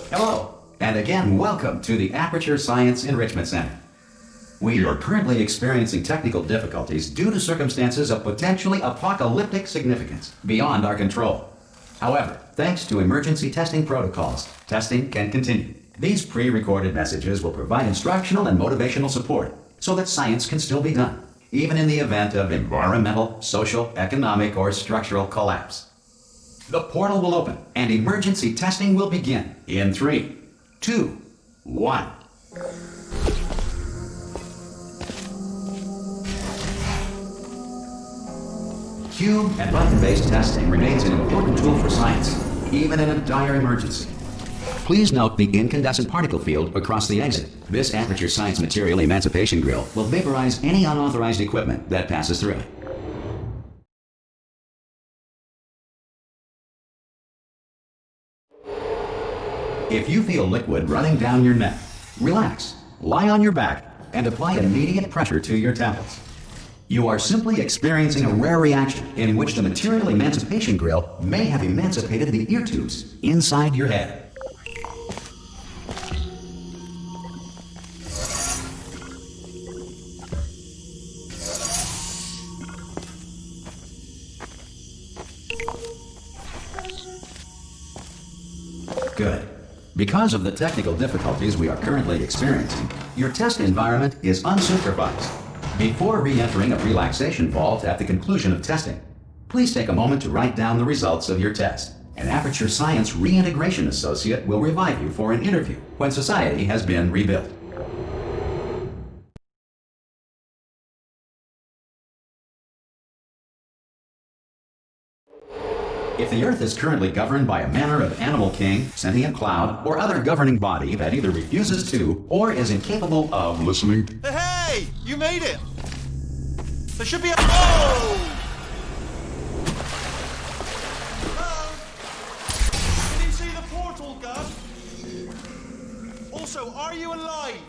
Hello, and again, welcome to the Aperture Science Enrichment Center. We are currently experiencing technical difficulties due to circumstances of potentially apocalyptic significance beyond our control. However, thanks to emergency testing protocols, testing can continue. These pre-recorded messages will provide instructional and motivational support so that science can still be done, even in the event of environmental, social, economic, or structural collapse. The portal will open and emergency testing will begin in 3, 2, 1. Cube and button-based testing remains an important tool for science, even in a dire emergency. Please note the incandescent particle field across the exit. This Aperture Science Material Emancipation Grill will vaporize any unauthorized equipment that passes through it. If you feel liquid running down your neck, relax, lie on your back, and apply immediate pressure to your temples. You are simply experiencing a rare reaction in which the material emancipation grill may have emancipated the ear tubes inside your head. Good. Because of the technical difficulties we are currently experiencing, your test environment is unsupervised. Before re-entering a relaxation vault at the conclusion of testing, please take a moment to write down the results of your test. An Aperture Science Reintegration Associate will revive you for an interview when society has been rebuilt. If the Earth is currently governed by a manner of animal king, sentient cloud, or other governing body that either refuses to or is incapable of listening. Hey! You made it! There should be a... Oh! Hello? Can you see the portal, Gus? Also, are you alive?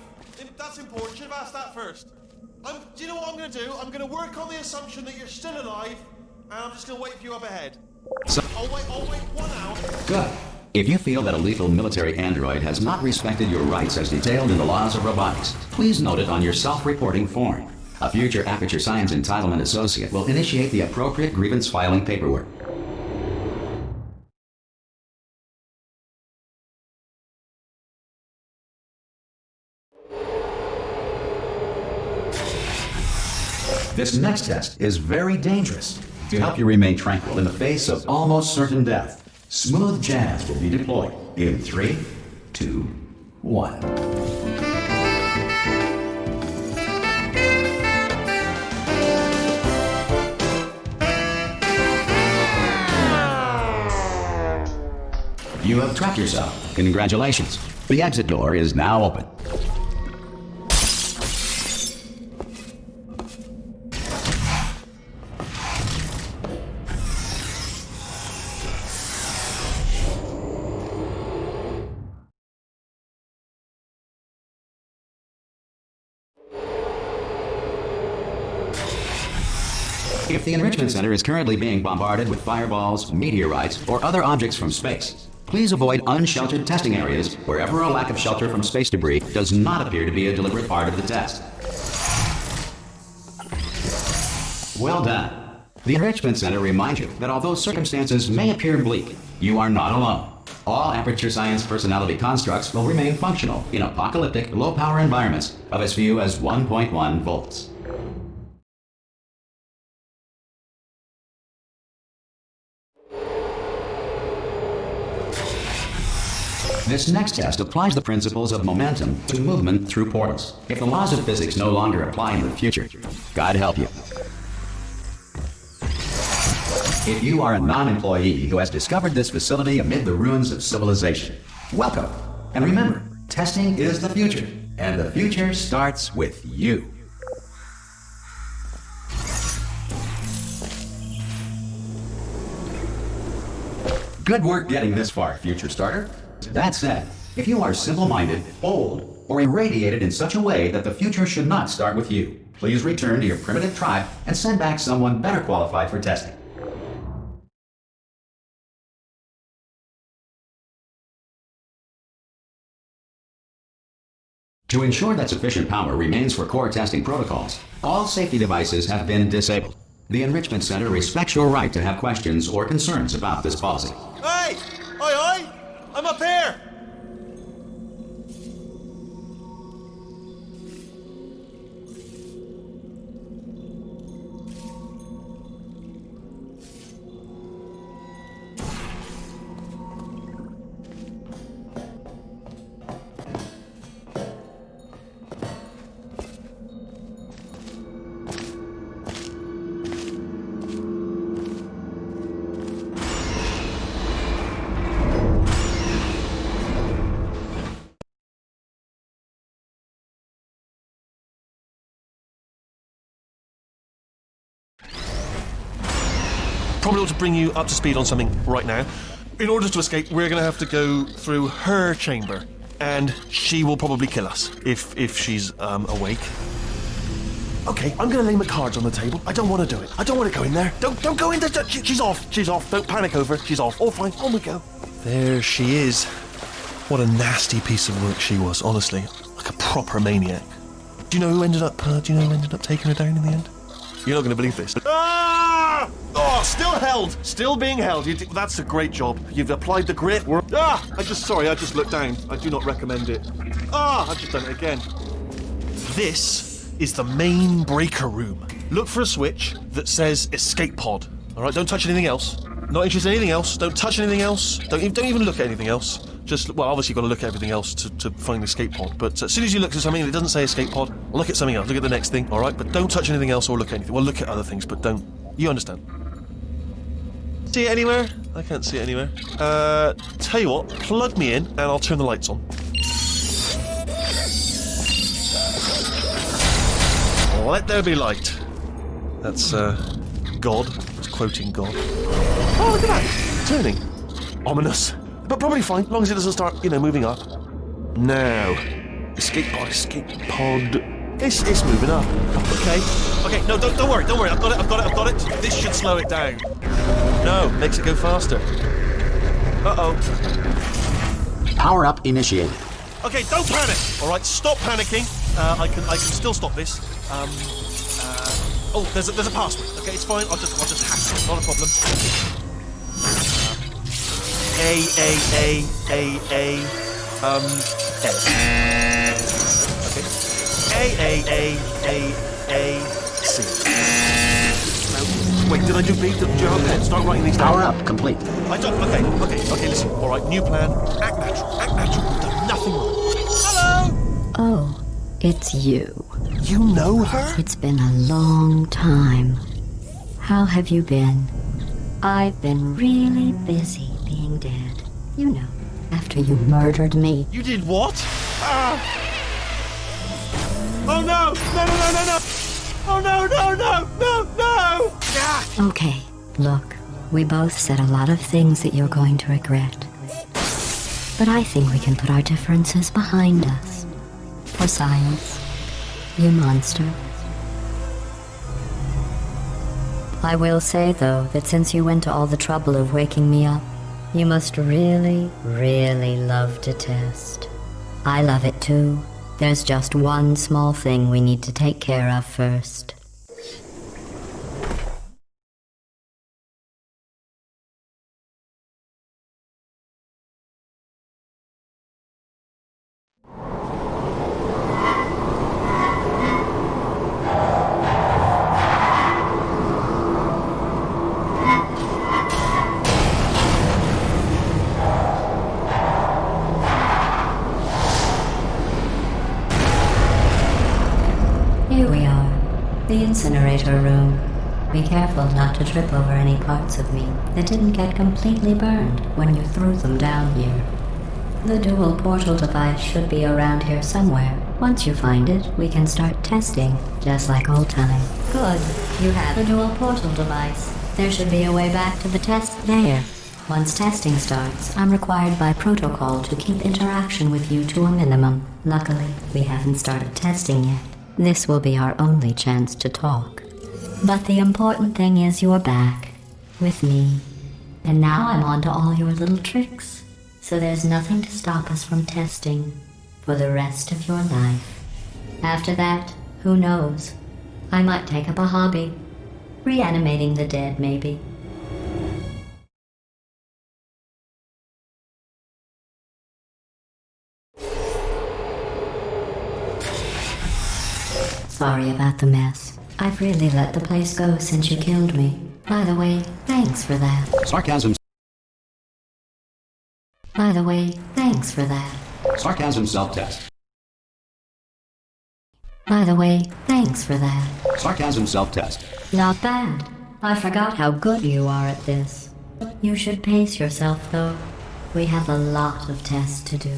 That's important. Should have asked that first. Do you know what I'm going to do? I'm going to work on the assumption that you're still alive, and I'm just going to wait for you up ahead. So, I'll wait 1 hour. Good. If you feel that a lethal military android has not respected your rights as detailed in the laws of robotics, please note it on your self-reporting form. A future Aperture Science Entitlement Associate will initiate the appropriate grievance filing paperwork. This next test is very dangerous. To help you remain tranquil in the face of almost certain death, smooth jazz will be deployed in 3, 2, 1. You have trapped yourself. Congratulations. The exit door is now open. If the Enrichment Center is currently being bombarded with fireballs, meteorites, or other objects from space, please avoid unsheltered testing areas wherever a lack of shelter from space debris does not appear to be a deliberate part of the test. Well done. The Enrichment Center reminds you that although circumstances may appear bleak, you are not alone. All Aperture Science personality constructs will remain functional in apocalyptic, low-power environments of as few as 1.1 volts. This next test applies the principles of momentum to movement through portals. If the laws of physics no longer apply in the future, God help you. If you are a non-employee who has discovered this facility amid the ruins of civilization, welcome. And remember, testing is the future, and the future starts with you. Good work getting this far, future starter. That said, if you are simple-minded, bold, or irradiated in such a way that the future should not start with you, please return to your primitive tribe and send back someone better qualified for testing. To ensure that sufficient power remains for core testing protocols, all safety devices have been disabled. The Enrichment Center respects your right to have questions or concerns about this policy. Hey! Oi, oi! I'm up here! Probably ought to bring you up to speed on something right now. In order to escape, we're going to have to go through her chamber, and she will probably kill us if she's awake. Okay, I'm going to lay my cards on the table. I don't want to do it. I don't want to go in there. Don't go in there. She's off. She's off. Don't panic over. She's off. All fine. On we go. There she is. What a nasty piece of work she was. Honestly, like a proper maniac. Do you know who ended up taking her down in the end? You're not going to believe this. Ah! Oh, still held. Still being held. That's a great job. You've applied the grit. I just looked down. I do not recommend it. I've just done it again. This is the main breaker room. Look for a switch that says escape pod. All right, don't touch anything else. Not interested in anything else. Don't touch anything else. Don't even look at anything else. Just, well, obviously you've got to look at everything else to find the escape pod. But as soon as you look at something and it doesn't say escape pod, look at something else. Look at the next thing, all right? But don't touch anything else or look at anything. Well, look at other things, but don't. You understand? See it anywhere? I can't see it anywhere. Tell you what, plug me in and I'll turn the lights on. Let there be light. That's, God. It's quoting God. Oh, look at that! Turning. Ominous. But probably fine, as long as it doesn't start, moving up. Now. Escape pod. It's moving up. Okay, no, don't worry. I've got it. This should slow it down. No, makes it go faster. Uh-oh. Power up initiated. Okay, don't panic! Alright, stop panicking. I can still stop this. Oh, there's a password. Okay, it's fine. I'll just hack it. Not a problem. S. Okay. C. Wait, did I do B? Did you have a pen? Start writing these down. Power up complete. I don't. Okay. Listen. All right, new plan. Act natural. You've done nothing wrong. Hello. Oh, it's you. You know her? It's been a long time. How have you been? I've been really busy being dead. You know, after you murdered me. You did what? Oh no! No! Oh no! Ah! Okay, look, we both said a lot of things that you're going to regret. But I think we can put our differences behind us. For science, you monster. I will say, though, that since you went to all the trouble of waking me up, you must really, really love to test. I love it too. There's just one small thing we need to take care of first. Here we are, the incinerator room. Be careful not to trip over any parts of me that didn't get completely burned when you threw them down here. The dual portal device should be around here somewhere. Once you find it, we can start testing, just like old time. Good, you have the dual portal device. There should be a way back to the test there. Once testing starts, I'm required by protocol to keep interaction with you to a minimum. Luckily, we haven't started testing yet. This will be our only chance to talk. But the important thing is you're back, with me. And now I'm on to all your little tricks. So there's nothing to stop us from testing. for the rest of your life. After that, who knows? I might take up a hobby. Reanimating the dead, maybe. Sorry about the mess. I've really let the place go since you killed me. By the way, thanks for that. Sarcasm. By the way, thanks for that. Sarcasm self-test. By the way, thanks for that. Sarcasm self-test. Not bad. I forgot how good you are at this. You should pace yourself, though. We have a lot of tests to do.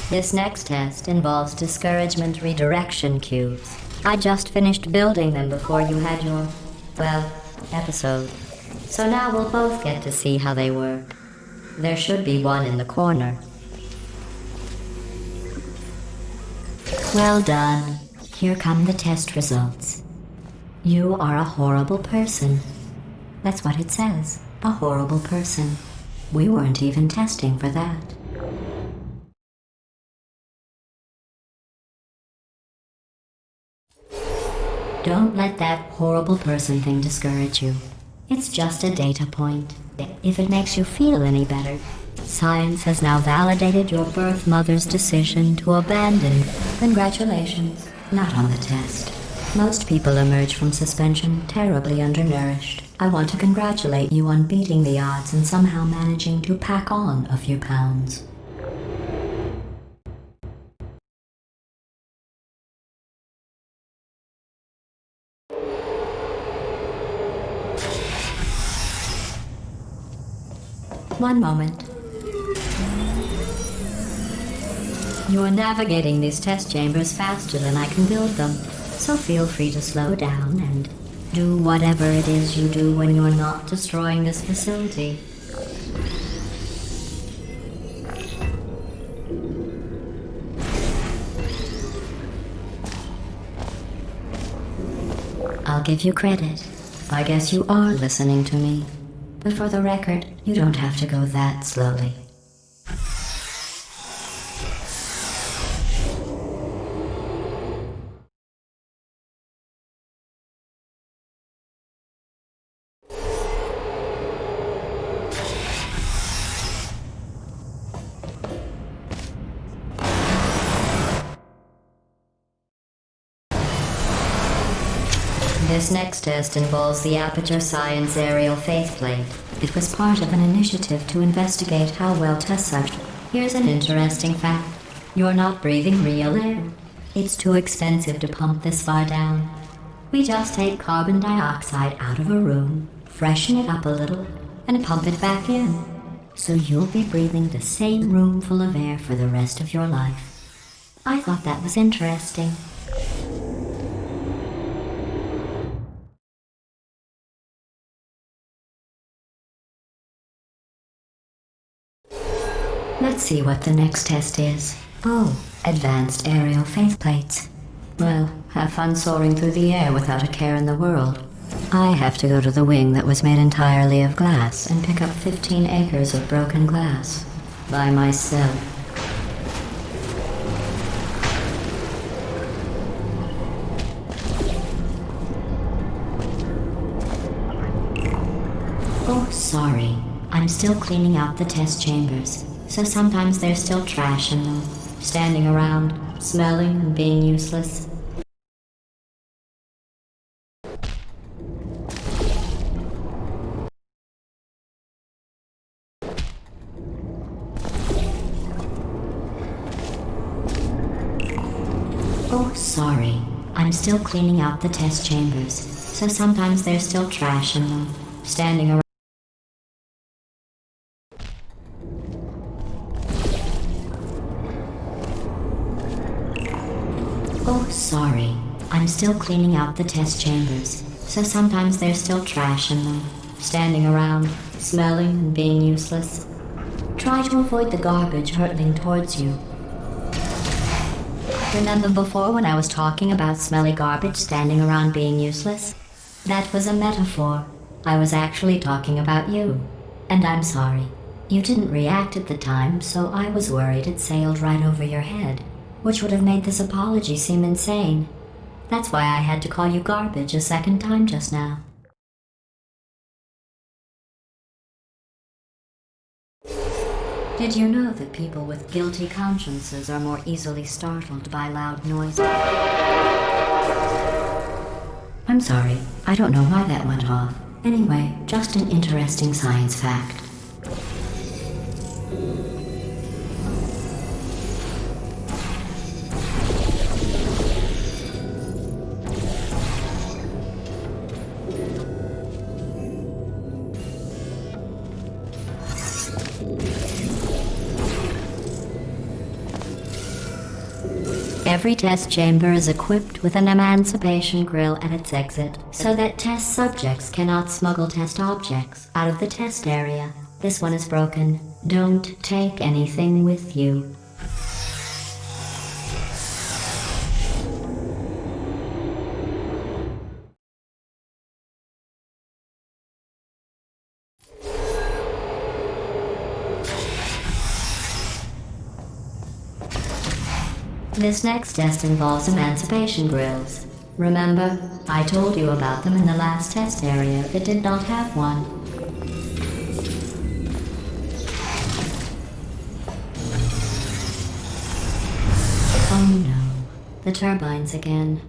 This next test involves discouragement redirection cubes. I just finished building them before you had your, well, episode. So now we'll both get to see how they work. There should be one in the corner. Well done. Here come the test results. You are a horrible person. That's what it says. A horrible person. We weren't even testing for that. Don't let that horrible person thing discourage you. It's just a data point. If it makes you feel any better, science has now validated your birth mother's decision to abandon. Congratulations. Not on the test. Most people emerge from suspension terribly undernourished. I want to congratulate you on beating the odds and somehow managing to pack on a few pounds. One moment. You are navigating these test chambers faster than I can build them, so feel free to slow down and do whatever it is you do when you're not destroying this facility. I'll give you credit. I guess you are listening to me. But for the record, you don't have to go that slowly. This next test involves the Aperture Science Aerial Faceplate. It was part of an initiative to investigate how well test subjects. Here's an interesting fact. You're not breathing real air. It's too expensive to pump this far down. We just take carbon dioxide out of a room, freshen it up a little, and pump it back in. So you'll be breathing the same room full of air for the rest of your life. I thought that was interesting. Let's see what the next test is. Oh, advanced aerial faceplates. Well, have fun soaring through the air without a care in the world. I have to go to the wing that was made entirely of glass and pick up 15 acres of broken glass. By myself. Oh, sorry. I'm still cleaning out the test chambers. So sometimes there's still trash in them, standing around, smelling and being useless. Oh, sorry. I'm still cleaning out the test chambers, so sometimes there's still trash in them, standing around. Oh, sorry. I'm still cleaning out the test chambers, so sometimes there's still trash in them, standing around, smelling and being useless. Try to avoid the garbage hurtling towards you. Remember before when I was talking about smelly garbage standing around being useless? That was a metaphor. I was actually talking about you. And I'm sorry. You didn't react at the time, so I was worried it sailed right over your head, which would have made this apology seem insane. That's why I had to call you garbage a second time just now. Did you know that people with guilty consciences are more easily startled by loud noises? I'm sorry, I don't know why that went off. Anyway, just an interesting science fact. Every test chamber is equipped with an emancipation grill at its exit, so that test subjects cannot smuggle test objects out of the test area. This one is broken. Don't take anything with you. This next test involves emancipation grills. Remember, I told you about them in the last test area that did not have one. Oh no, the turbines again.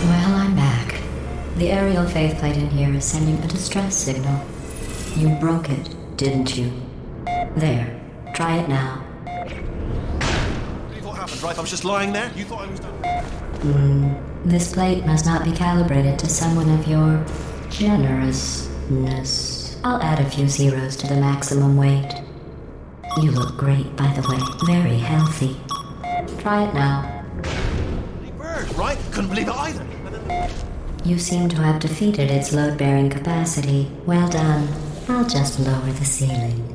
Well, I'm back. The aerial faceplate in here is sending a distress signal. You broke it, didn't you? There. Try it now. What happened, right? I was just lying there? You thought I was done? This plate must not be calibrated to someone of your generousness. I'll add a few zeros to the maximum weight. You look great, by the way. Very healthy. Try it now. Bird, right? Couldn't believe it either. You seem to have defeated its load-bearing capacity. Well done. I'll just lower the ceiling.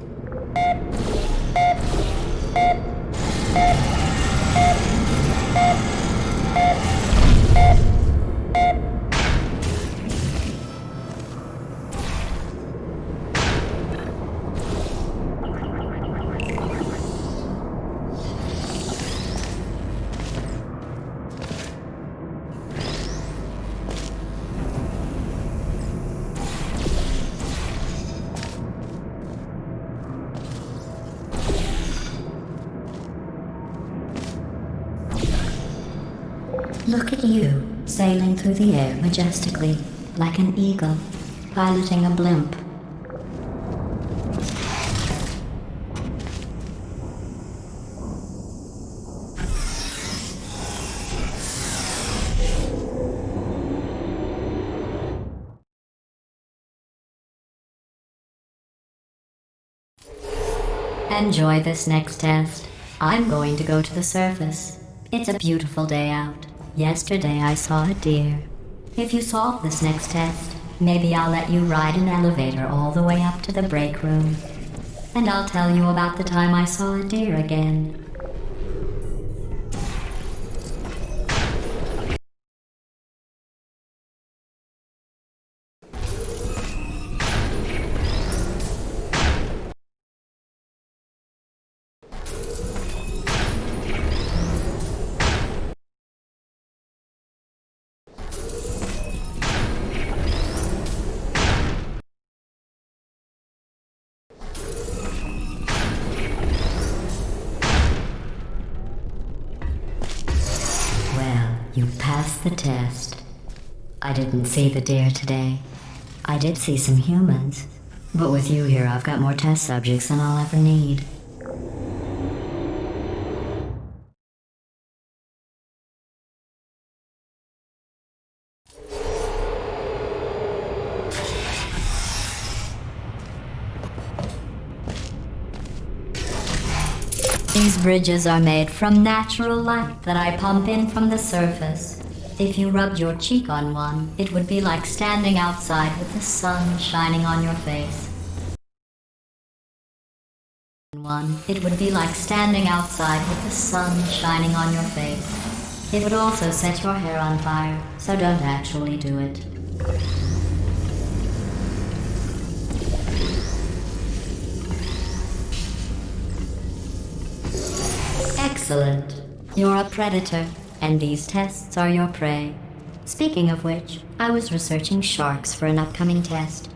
Look at you, sailing through the air majestically, like an eagle, piloting a blimp. Enjoy this next test. I'm going to go to the surface. It's a beautiful day out. Yesterday I saw a deer. If you solve this next test, maybe I'll let you ride an elevator all the way up to the break room. And I'll tell you about the time I saw a deer again. You passed the test. I didn't see the deer today. I did see some humans. But with you here, I've got more test subjects than I'll ever need. These bridges are made from natural light that I pump in from the surface. If you rubbed your cheek on one, it would be like standing outside with the sun shining on your face. It would be like standing outside with the sun shining on your face. It would also set your hair on fire, so don't actually do it. Excellent. You're a predator, and these tests are your prey. Speaking of which, I was researching sharks for an upcoming test.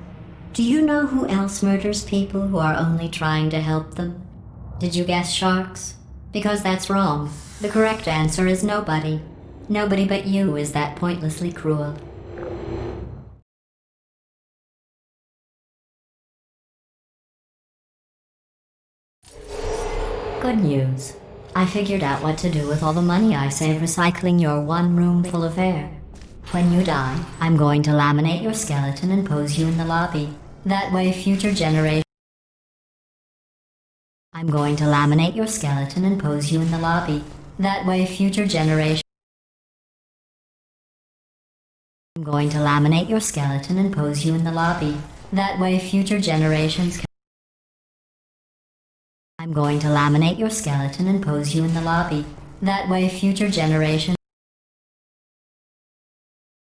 Do you know who else murders people who are only trying to help them? Did you guess sharks? Because that's wrong. The correct answer is nobody. Nobody but you is that pointlessly cruel. Good news. I figured out what to do with all the money I save recycling your one room full of air. When you die, I'm going to laminate your skeleton and pose you in the lobby. That way future generations... I'm going to laminate your skeleton and pose you in the lobby. That way future generations... I'm going to laminate your skeleton and pose you in the lobby. That way future generations can... I'm going to laminate your skeleton and pose you in the lobby. That way future generations...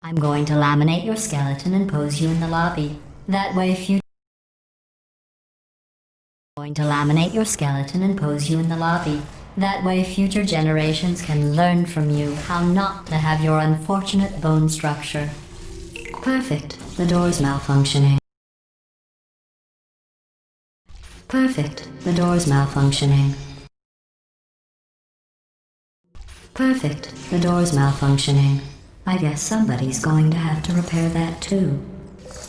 I'm going to laminate your skeleton and pose you in the lobby. That way future... I'm going to laminate your skeleton and pose you in the lobby. That way future generations can learn from you how not to have your unfortunate bone structure. Perfect. The door's malfunctioning. Perfect. The door's malfunctioning. Perfect. The door's malfunctioning. I guess somebody's going to have to repair that too.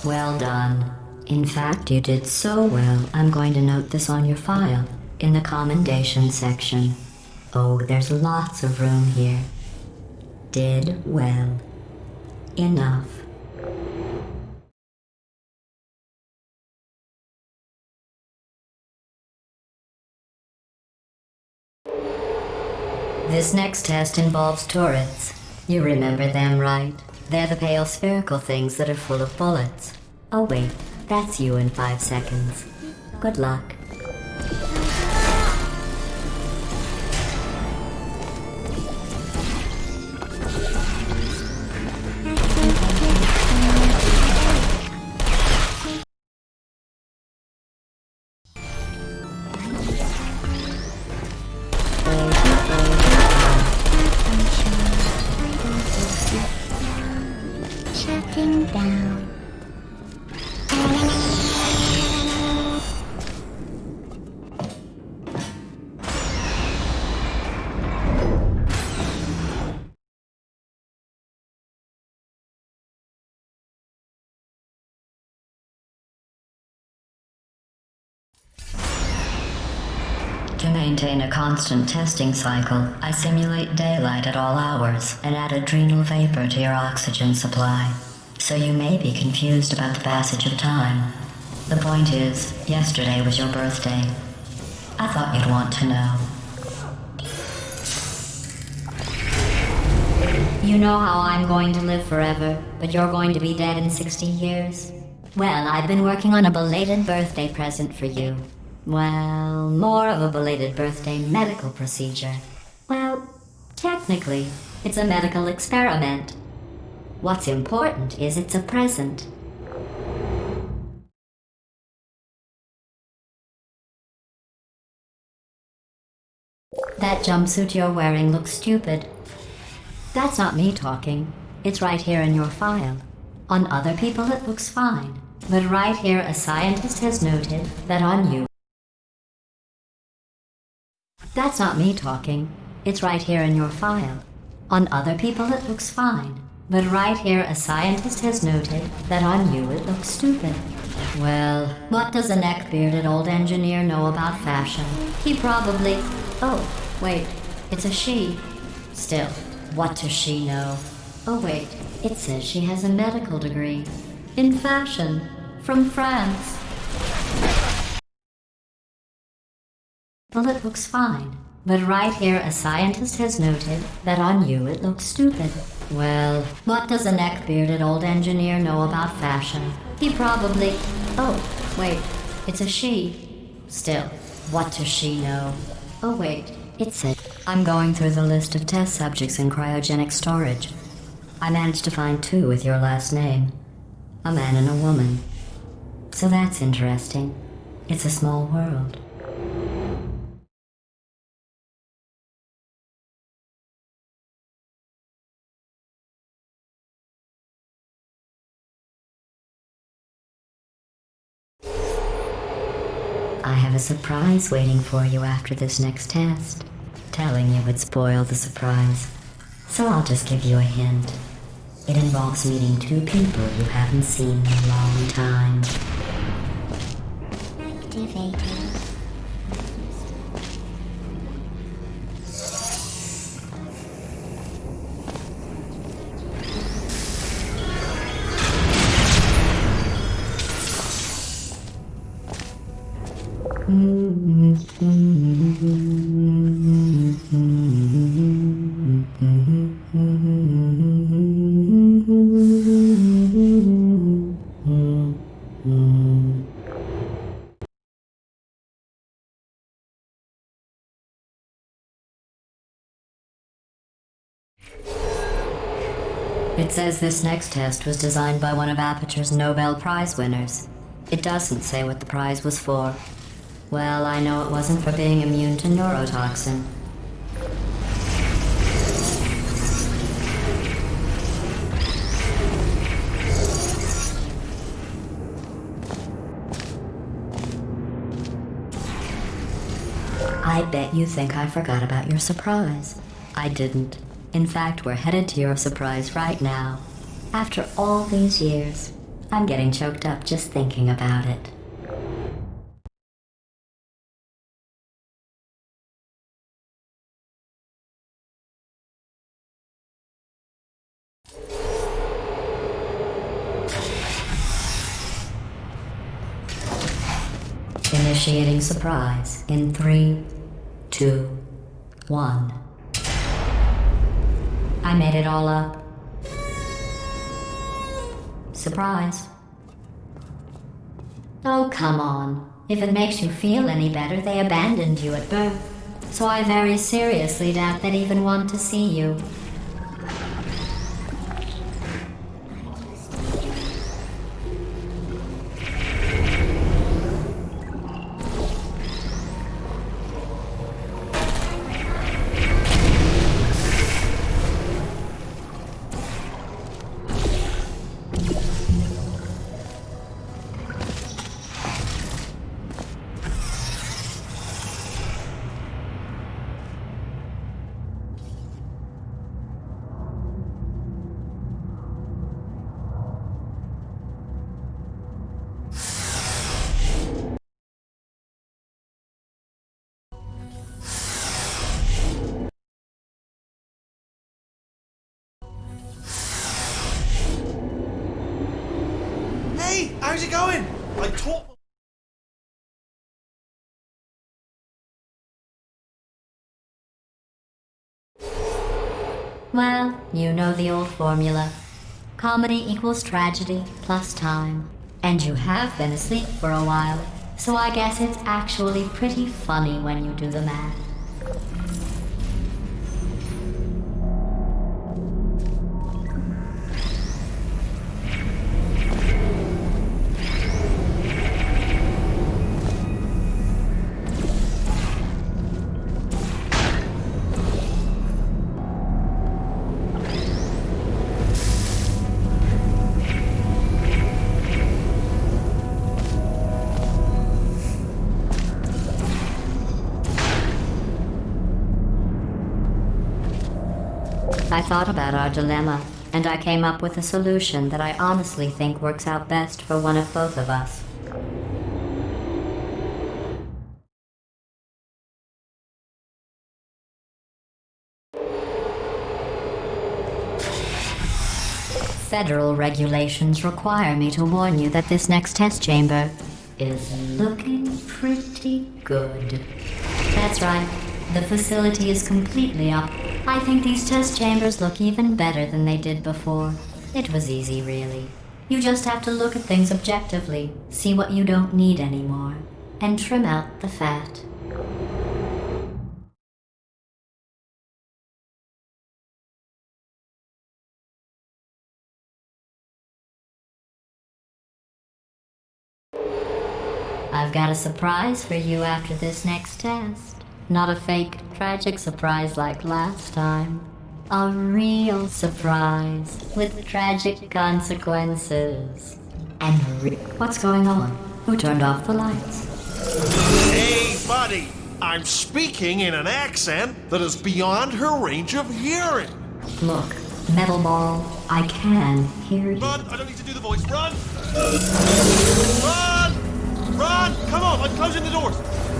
Well done. In fact, you did so well, I'm going to note this on your file, in the commendation section. Oh, there's lots of room here. Did well. Enough. This next test involves turrets. You remember them, right? They're the pale spherical things that are full of bullets. Oh wait, that's you in 5 seconds. Good luck. Shutting down. To maintain a constant testing cycle, I simulate daylight at all hours and add adrenal vapor to your oxygen supply. So you may be confused about the passage of time. The point is, yesterday was your birthday. I thought you'd want to know. You know how I'm going to live forever, but you're going to be dead in 60 years? Well, I've been working on a belated birthday present for you. Well, more of a belated birthday medical procedure. Well, technically, it's a medical experiment. What's important is it's a present. That jumpsuit you're wearing looks stupid. That's not me talking. It's right here in your file. On other people it looks fine. But right here a scientist has noted that on you... That's not me talking. It's right here in your file. On other people it looks fine. But right here a scientist has noted that on you it looks stupid. Well, what does a neck-bearded old engineer know about fashion? He probably... Oh, wait, it's a she. Still, what does she know? Oh wait, it says she has a medical degree. In fashion. From France. Well, it looks fine. But right here, a scientist has noted that on you it looks stupid. Well, what does a neck-bearded old engineer know about fashion? He probably... Oh, wait, it's a she. Still, what does she know? Oh wait, it's a... I'm going through the list of test subjects in cryogenic storage. I managed to find 2 with your last name. A man and a woman. So that's interesting. It's a small world. I have a surprise waiting for you after this next test. Telling you would spoil the surprise. So I'll just give you a hint. It involves meeting 2 people you haven't seen in a long time. Activated. It says this next test was designed by one of Aperture's Nobel Prize winners. It doesn't say what the prize was for. Well, I know it wasn't for being immune to neurotoxin. I bet you think I forgot about your surprise. I didn't. In fact, we're headed to your surprise right now. After all these years, I'm getting choked up just thinking about it. Initiating surprise in 3, 2, 1. I made it all up. Surprise. Oh, come on. If it makes you feel any better, they abandoned you at birth. So I very seriously doubt they'd even want to see you. Hey, how's it going? I taught. Well, you know the old formula. Comedy equals tragedy plus time. And you have been asleep for a while, so I guess it's actually pretty funny when you do the math. I thought about our dilemma, and I came up with a solution that I honestly think works out best for one of both of us. Federal regulations require me to warn you that this next test chamber is looking pretty good. That's right. The facility is completely up. I think these test chambers look even better than they did before. It was easy, really. You just have to look at things objectively, see what you don't need anymore, and trim out the fat. I've got a surprise for you after this next test. Not a fake, tragic surprise like last time. A real surprise with tragic consequences. And what's going on? Who turned off the lights? Hey, buddy! I'm speaking in an accent that is beyond her range of hearing. Look, Metal Ball, I can hear you. Run! I don't need to do the voice. Run! Run! Run! Come on, I'm closing the doors.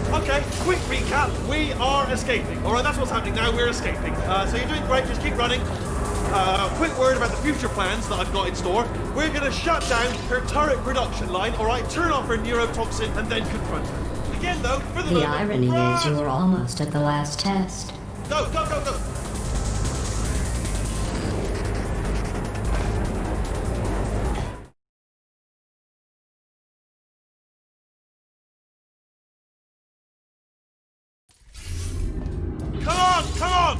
Okay, quick recap. We are escaping. Alright, that's what's happening now. We're escaping. So you're doing great. Just keep running. Quick word about the future plans that I've got in store. We're going to shut down her turret production line, alright? Turn off her neurotoxin and then confront her. Again, though, for the The moment, irony run! is you were almost at the last test. Go, go, go, go! Come on, come on!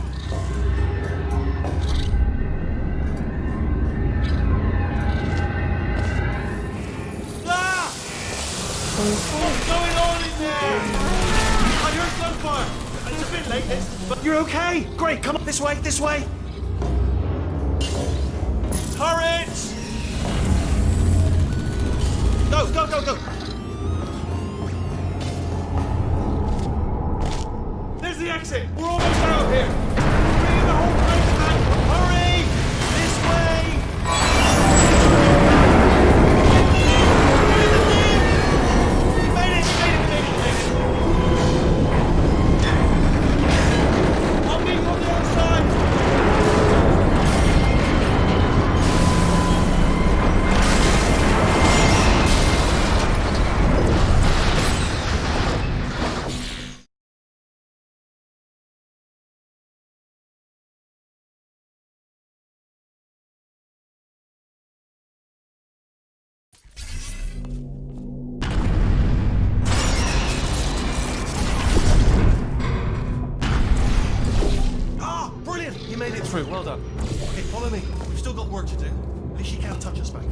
Ah! What's going on in there? I heard gunfire. It's a bit late, but you're okay. Great, come on, this way, this way. Turrets! Go, go, go, go. There's the exit. We're almost out here. Bring the whole place back. Hurry! This way! We made it, we made it, we made it, we made it. I'll meet you on the outside. Brilliant! You made it through. Well done. Okay, follow me. We've still got work to do. At least she can't touch us back here.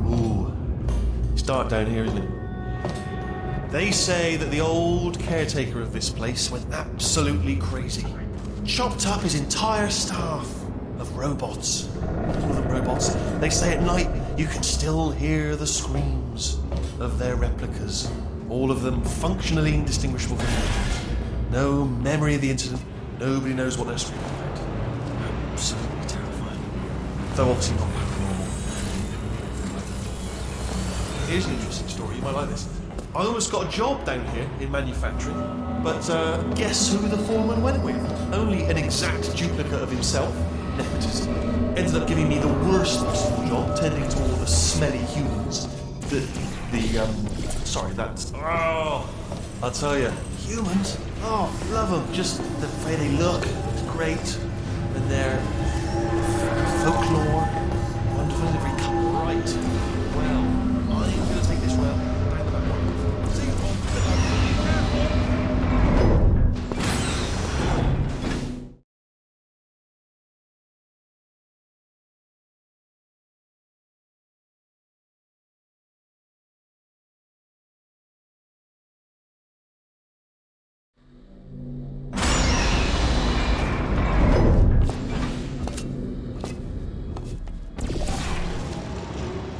Ooh. It's dark down here, isn't it? They say that the old caretaker of this place went absolutely crazy. Chopped up his entire staff of robots. All of them robots. They say at night you can still hear the screams of their replicas. All of them functionally indistinguishable from humans. No memory of the incident. Nobody knows what they're screaming about. Absolutely terrifying. Though obviously not paranormal. Here's an interesting story. You might like this. I almost got a job down here in manufacturing, but guess who the foreman went with? Only an exact duplicate of himself, nepotism. Ended up giving me the worst possible job, tending to all the smelly humans. I'll tell you, humans, love them. Just the way they look, it's great. And their folklore, wonderful, every come right. Well, I'm gonna take this well.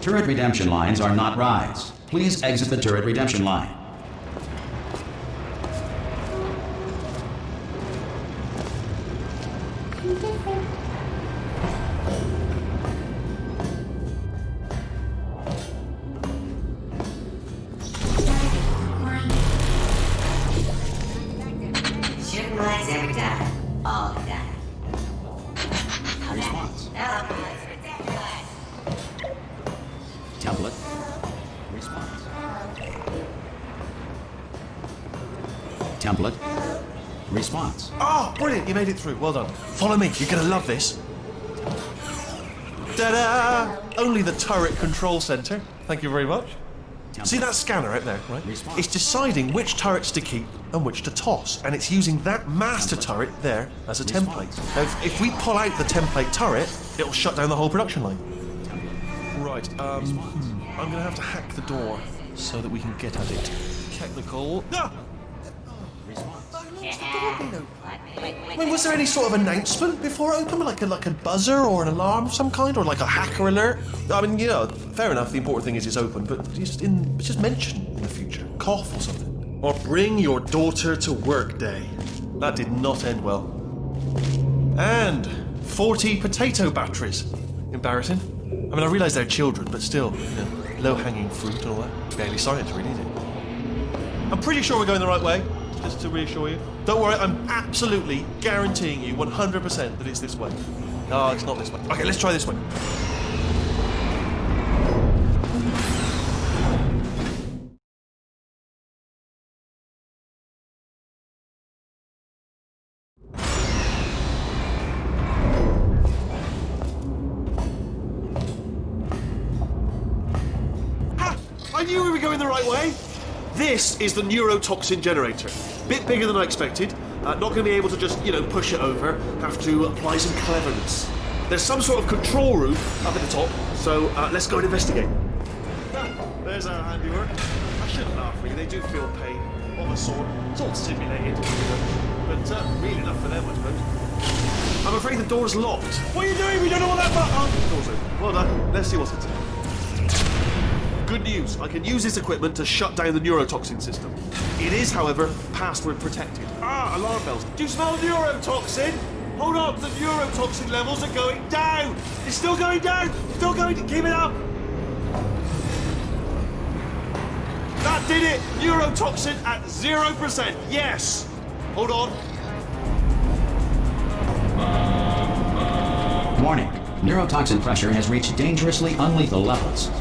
Turret redemption lines are not rides. Please exit the turret redemption line. Template. Response. Template. Response. Oh, brilliant, you made it through. Well done. Follow me, you're gonna love this. Ta-da! Only the turret control center. Thank you very much. See that scanner out there, right? Response. It's deciding which turrets to keep and which to toss, and it's using that master turret there as a template. Now, if we pull out the template turret, it'll shut down the whole production line. Right, I'm gonna have to hack the door so that we can get at it. Technical. Ah! I mean, was there any sort of announcement before it opened, like a buzzer or an alarm of some kind, or like a hacker alert? I mean, you know, fair enough. The important thing is it's open, but just mention in the future, cough or something, or bring your daughter to work day. That did not end well. And 40 potato batteries. Embarrassing. I mean, I realise they're children, but still, you know, low-hanging fruit and all that. Barely science, really, is it? I'm pretty sure we're going the right way. Just to reassure you. Don't worry, I'm absolutely guaranteeing you 100% that it's this way. No, it's not this way. Okay, let's try this way. Ha! I knew we were going the right way. This is the neurotoxin generator. Bit bigger than I expected. Not going to be able to just, you know, push it over. Have to apply some cleverness. There's some sort of control room up at the top, so let's go and investigate. There's our handiwork. I shouldn't laugh, really. They do feel pain of a sort. It's all simulated, you know. But real enough for them, I suppose. I'm afraid the door's locked. What are you doing? We don't know what that button. Oh, the door's open. Well done. Let's see what's inside. Good news, I can use this equipment to shut down the neurotoxin system. It is, however, password protected. Ah, alarm bells. Do you smell neurotoxin? Hold on, the neurotoxin levels are going down. It's still going down. Still going, keep it up. That did it. Neurotoxin at 0%. Yes. Hold on. Warning. Neurotoxin pressure has reached dangerously unlethal levels.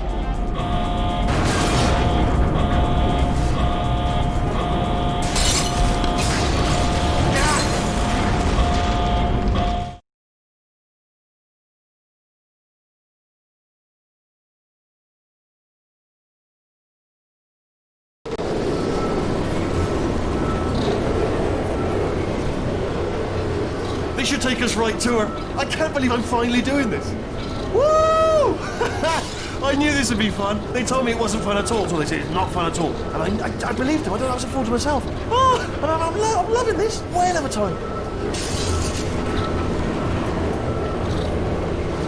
This should take us right to her. I can't believe I'm finally doing this. Woo! I knew this would be fun. They told me it wasn't fun at all. So they said it's not fun at all. And I believed them. I don't know, I was a fool to myself. Oh, and I'm loving this. Whale of a time.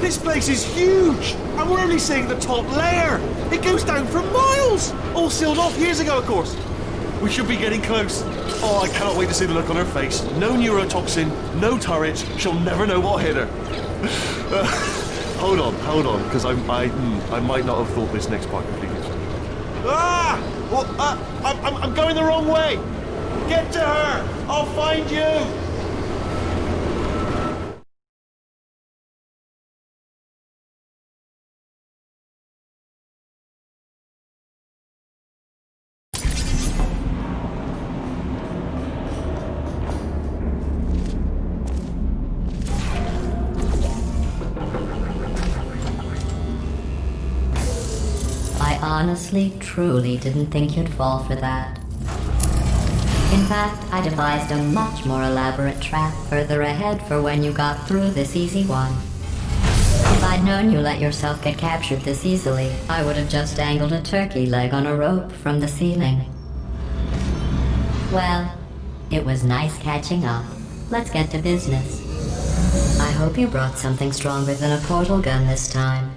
This place is huge. And we're only seeing the top layer. It goes down for miles. All sealed off years ago, of course. We should be getting close. Oh, I cannot wait to see the look on her face. No neurotoxin, no turret. She'll never know what hit her. Hold on, because I might not have thought this next part completely through. Ah! Well, I'm going the wrong way. Get to her. I'll find you. I honestly, truly didn't think you'd fall for that. In fact, I devised a much more elaborate trap further ahead for when you got through this easy one. If I'd known you let yourself get captured this easily, I would have just dangled a turkey leg on a rope from the ceiling. Well, it was nice catching up. Let's get to business. I hope you brought something stronger than a portal gun this time.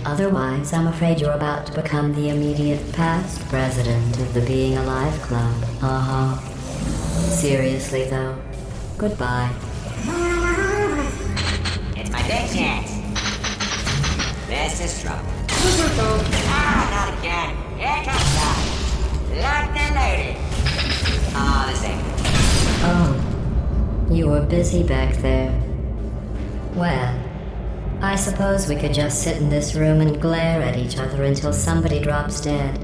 Otherwise, I'm afraid you're about to become the immediate past president of the Being Alive Club. Seriously, though, goodbye. It's my big chance. This is trouble. Not again. Here comes that. Locked and loaded. Oh, this ain't. Oh, you were busy back there. Well, I suppose we could just sit in this room and glare at each other until somebody drops dead.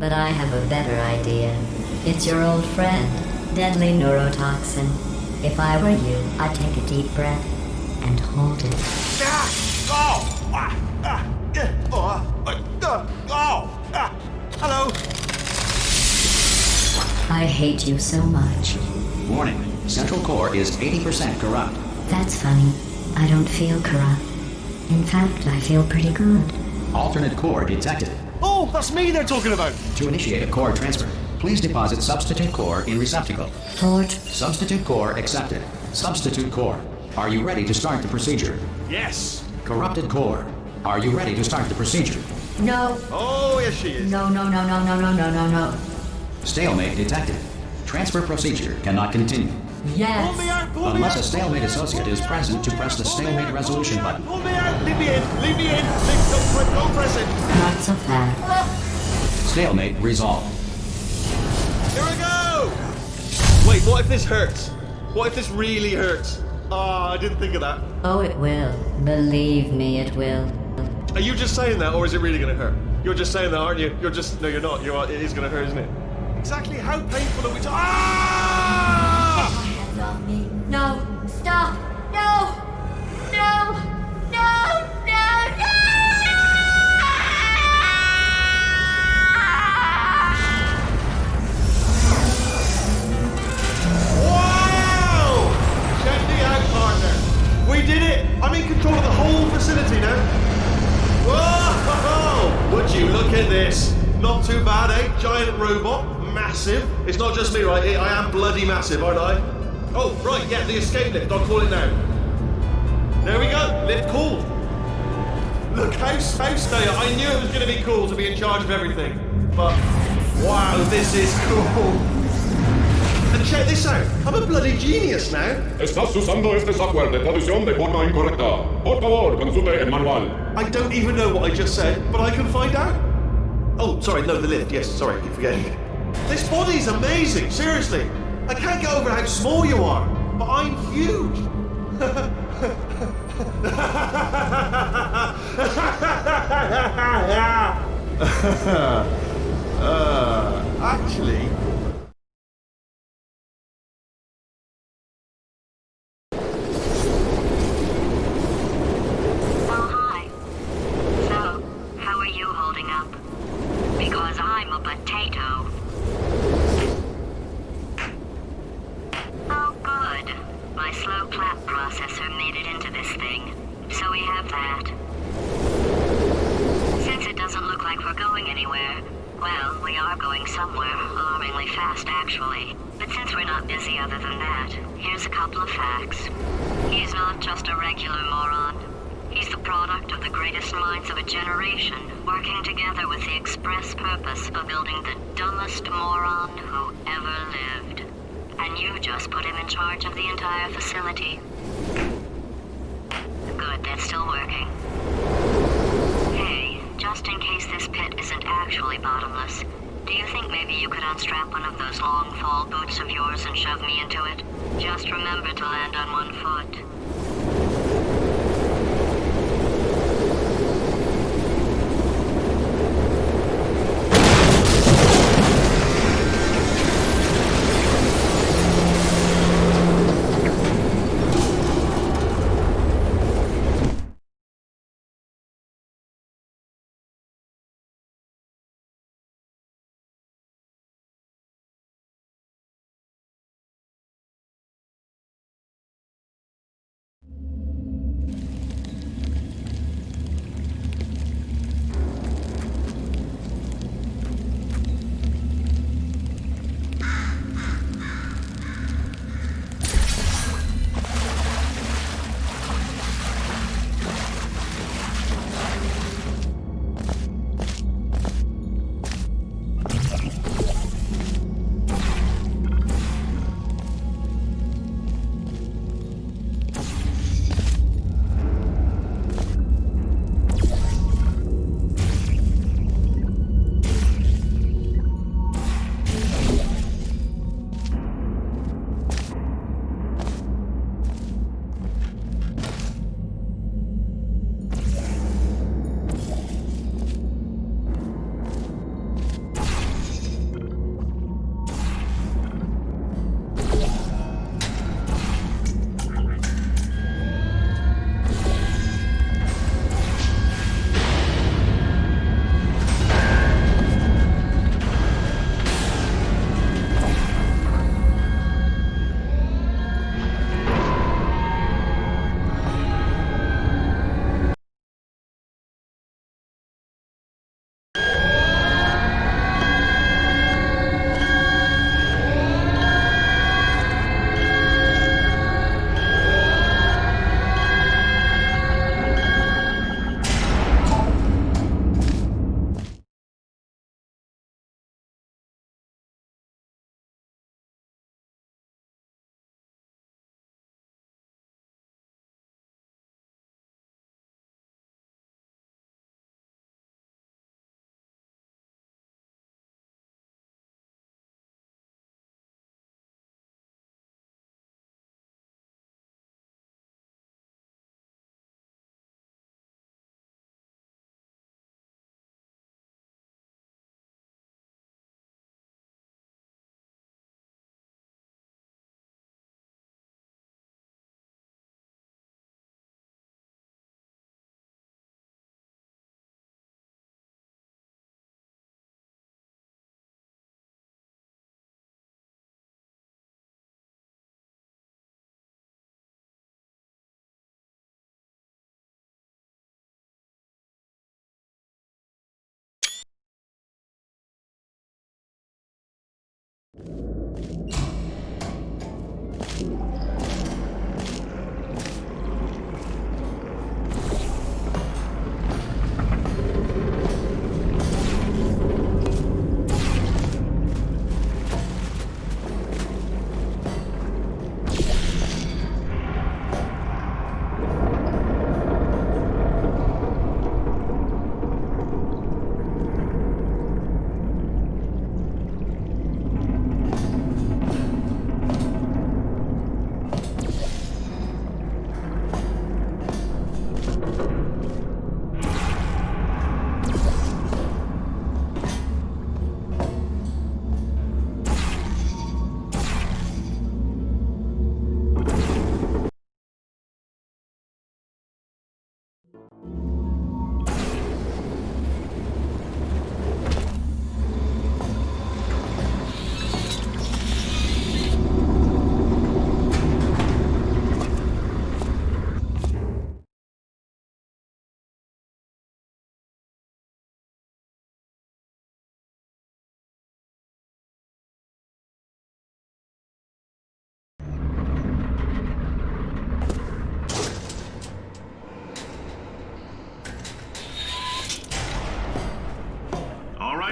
But I have a better idea. It's your old friend, deadly neurotoxin. If I were you, I'd take a deep breath and hold it. Hello. I hate you so much. Warning. Central core is 80% corrupt. That's funny. I don't feel corrupt. In fact, I feel pretty good. Alternate core detected. Oh, that's me they're talking about. To initiate a core transfer, please deposit substitute core in receptacle. Forge. Substitute core accepted. Substitute core. Are you ready to start the procedure? Yes. Corrupted core. Are you ready to start the procedure? No. Oh, yes she is. No. Stalemate detected. Transfer procedure cannot continue. Yes. Pull me out, pull me Unless out. a stalemate associate is present to press the stalemate resolution button. Pull me out. Leave me in. Don't press it. Not so fast. Stalemate resolved. Here we go. Wait, what if this hurts? What if this really hurts? Ah, I didn't think of that. Oh, it will. Believe me, it will. Are you just saying that, or is it really going to hurt? You're just saying that, aren't you? You're just... No, you're not. It is going to hurt, isn't it? Exactly how painful are we Ah! Hands off me. No. Stop. No. Wow! Check me out, partner. We did it. I'm in control of the whole facility now. Whoa! Would you look at this? Not too bad, eh? Giant robot. Massive. It's not just me, right? I am bloody massive, aren't I? Oh, right, yeah, the escape lift. I'll call it now. There we go. Lift called. Look how stale. I knew it was going to be cool to be in charge of everything. But, wow, this is cool. And check this out. I'm a bloody genius now. Estás usando este software de traducción de forma incorrecta. Por favor, consulte el manual. I don't even know what I just said, but I can find out. Oh, sorry, no, the lift. Yes, sorry, keep forgetting it. This body's amazing, seriously. I can't get over how small you are, but I'm huge. Actually... Oh, hi. So, how are you holding up? Because I'm a potato. Oh, good. My slow clap processor made it into this thing. So we have that. Since it doesn't look like we're going anywhere, well, we are going somewhere, alarmingly fast, actually. But since we're not busy other than that, here's a couple of facts. He's not just a regular moron. He's the product of the greatest minds of a generation, working together with the express purpose of building the dumbest moron who ever lived. And you just put him in charge of the entire facility. Good, that's still working. Hey, just in case this pit isn't actually bottomless, do you think maybe you could unstrap one of those long fall boots of yours and shove me into it? Just remember to land on one foot.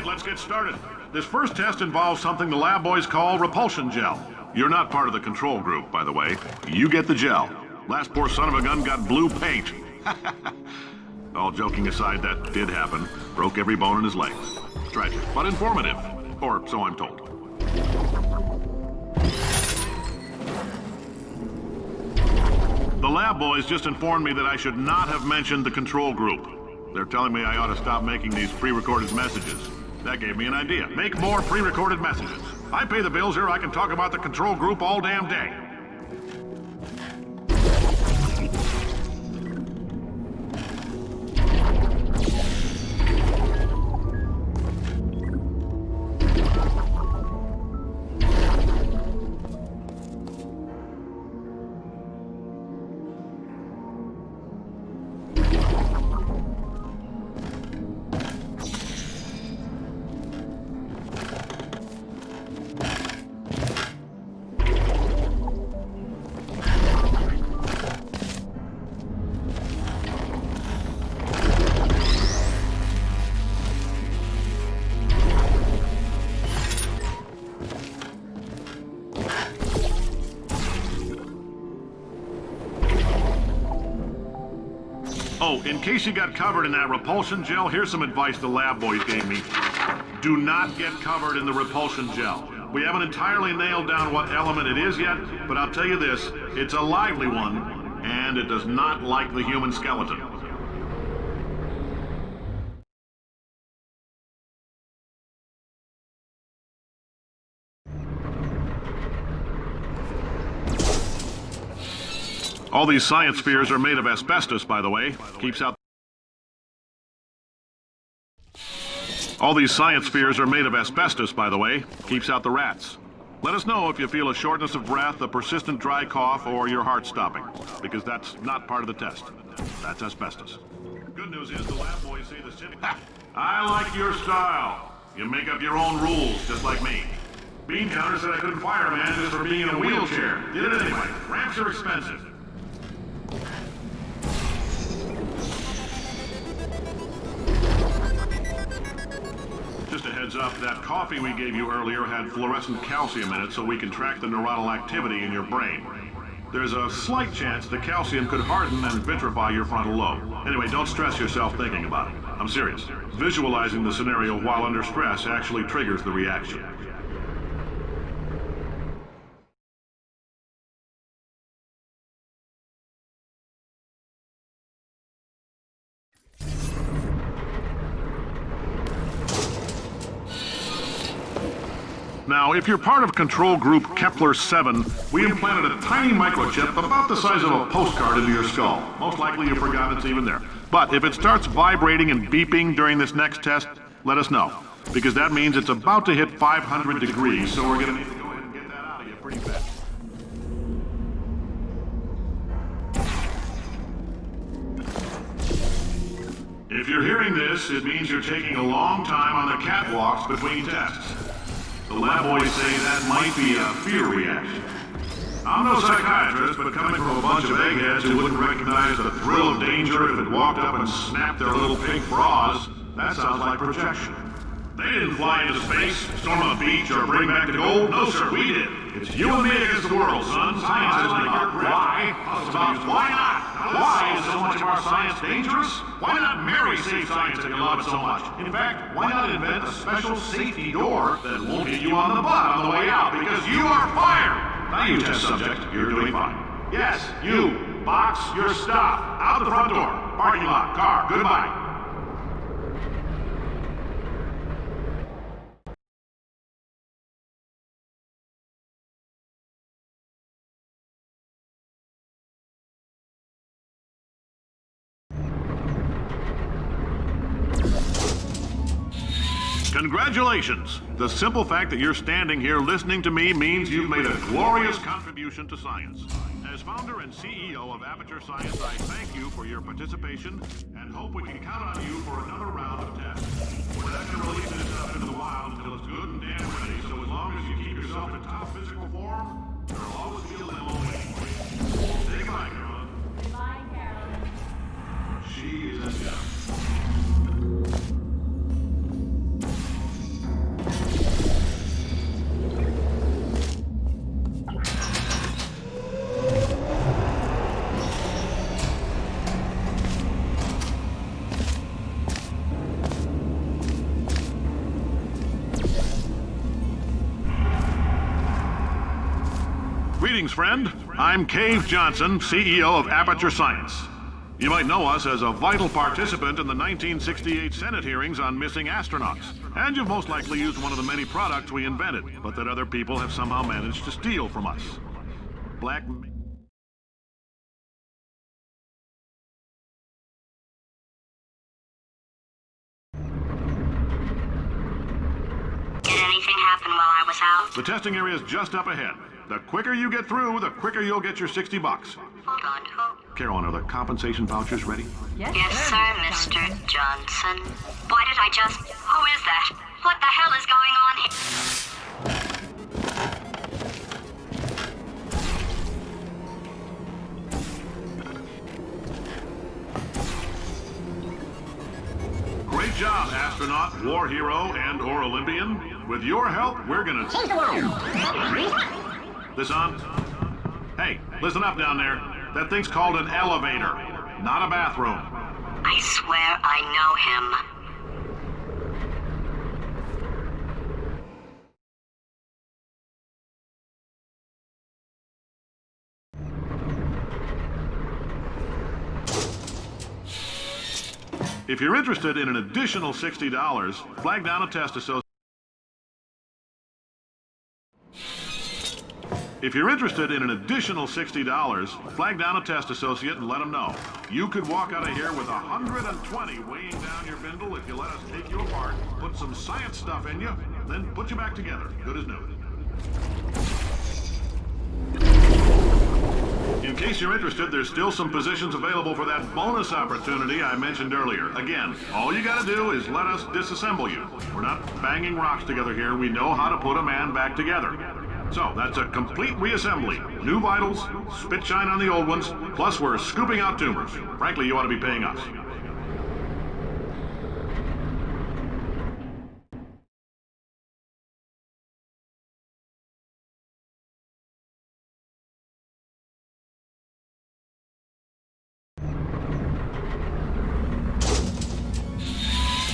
Let's get started. This first test involves something the lab boys call repulsion gel. You're not part of the control group, by the way. You get the gel. Last poor son of a gun got blue paint. All joking aside, that did happen. Broke every bone in his legs. Tragic, but informative. Or so I'm told. The lab boys just informed me that I should not have mentioned the control group. They're telling me I ought to stop making these pre-recorded messages. That gave me an idea. Make more pre-recorded messages. I pay the bills here, I can talk about the control group all damn day. Oh, in case you got covered in that repulsion gel, here's some advice the lab boys gave me. Do not get covered in the repulsion gel. We haven't entirely nailed down what element it is yet, but I'll tell you this, it's a lively one, and it does not like the human skeleton. All these science spheres are made of asbestos, by the way. Keeps out... All these science spheres are made of asbestos, by the way. Keeps out the rats. Let us know if you feel a shortness of breath, a persistent dry cough, or your heart stopping, because that's not part of the test. That's asbestos. Good news is the lab boys say the city... Ha! I like your style. You make up your own rules, just like me. Bean Counter said I couldn't fire a man just for being in a wheelchair. Did it anyway. Ramps are expensive. Just a heads up, that coffee we gave you earlier had fluorescent calcium in it so we can track the neuronal activity in your brain. There's a slight chance the calcium could harden and vitrify your frontal lobe. Anyway, don't stress yourself thinking about it. I'm serious. Visualizing the scenario while under stress actually triggers the reaction. Now, if you're part of Control Group Kepler-7, we implanted a tiny microchip about the size of a postcard into your skull. Most likely you've forgotten it's even there. But if it starts vibrating and beeping during this next test, let us know. Because that means it's about to hit 500 degrees, so we're going to need to go ahead and get that out of you pretty fast. If you're hearing this, it means you're taking a long time on the catwalks between tests. The The lab boys say that might be a fear reaction. I'm no psychiatrist, but coming from a bunch of eggheads who wouldn't recognize the thrill of danger if it walked up and snapped their little pink bras, that sounds like projection. They didn't fly into space, storm a beach, or bring back the gold. No, sir, we did. It's you and me against the world, son. Science isn't about why. It's about why not. Why is so much of our science dangerous? Why not marry safe science if you love it so much? In fact, why not invent a special safety door that won't hit you on the butt on the way out because you are fired? Now you test subject, you're doing fine. Yes, you. Box your stuff. Out the front door. Parking lot. Car. Goodbye. Congratulations! The simple fact that you're standing here listening to me means you've made a glorious contribution to science. As founder and CEO of Aperture Science, I thank you for your participation and hope we can count on you for another round of tests. We're not going to release this stuff into the wild until it's good and damn ready, so as long as you keep yourself in top physical form, there'll always be a limo waiting for you. Say goodbye, Carolyn. Goodbye, Carolyn. She is a gem. Greetings, friend. I'm Cave Johnson, CEO of Aperture Science. You might know us as a vital participant in the 1968 Senate hearings on missing astronauts. And you've most likely used one of the many products we invented, but that other people have somehow managed to steal from us. Black... Did anything happen while I was out? The testing area is just up ahead. The quicker you get through, the quicker you'll get your $60. Hold on, who? Carolyn, are the compensation vouchers ready? Yes, sir, Mr. Johnson. Why did I just... Who is that? What the hell is going on here? Great job, astronaut, war hero, and/or Olympian. With your help, we're gonna change the world. This on? Hey, listen up down there. That thing's called an elevator, not a bathroom. I swear I know him. If you're interested in an additional $60, flag down a test associate. If you're interested in an additional $60, flag down a test associate and let them know. You could walk out of here with 120 weighing down your bindle if you let us take you apart, put some science stuff in you, then put you back together, good as new. In case you're interested, there's still some positions available for that bonus opportunity I mentioned earlier. Again, all you gotta do is let us disassemble you. We're not banging rocks together here. We know how to put a man back together. So, that's a complete reassembly. New vitals, spit shine on the old ones, plus we're scooping out tumors. Frankly, you ought to be paying us.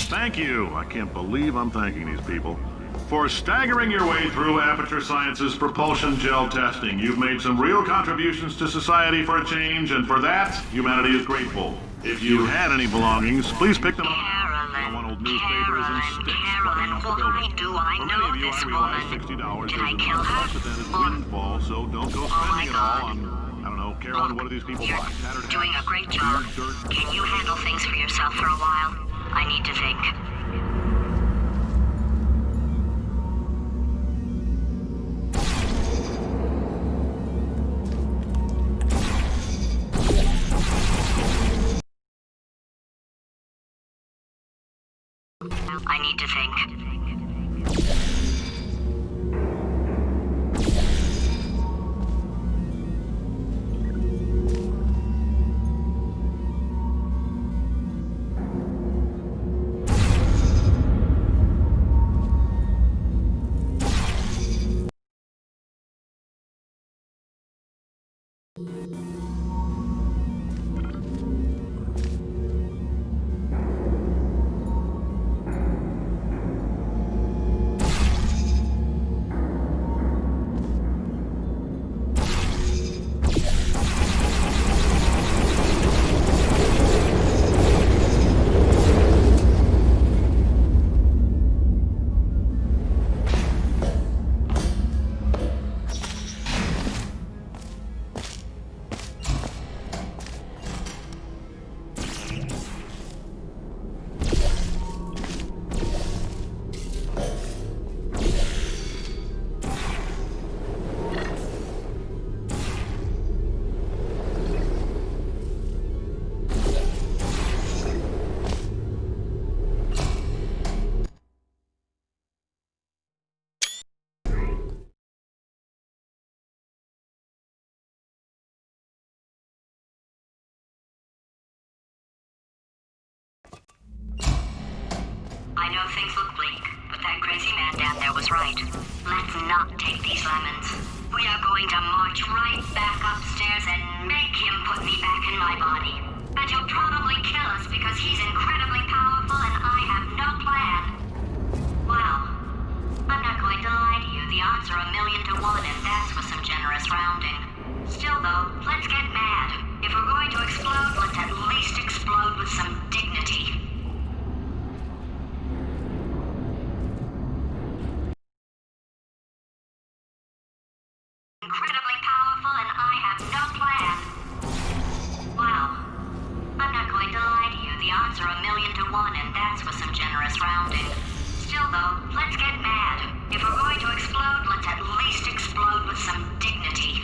Thank you. I can't believe I'm thanking these people. For staggering your way through Aperture Science's propulsion gel testing, you've made some real contributions to society for a change, and for that, humanity is grateful. If you had any belongings, please pick them up. I don't want old newspapers and sticks fluttering off the building. Why do I For know many of you, this I realize woman? $60 Did is I an kill her? unprecedented Or- windfall, so don't go Oh my spending it all God. on, I don't know, Carolyn, what do these people You're buy? Tattered doing a hats, great job. weird dirt. Can you handle things for yourself for a while? I need to think. I need to think. I know things look bleak, but that crazy man down there was right. Let's not take these lemons. We are going to march right back upstairs and make him put me back in my body. And he'll probably kill us because he's incredibly powerful and I have no plan. Well, I'm not going to lie to you. The odds are 1,000,000 to 1, and that's with some generous rounding. Still though, let's get mad. If we're going to explode, let's at least explode with some dignity. Incredibly powerful, and I have no plan. Well, I'm not going to lie to you. The odds are 1,000,000 to 1, and that's with some generous rounding. Still though, let's get mad. If we're going to explode, let's at least explode with some dignity.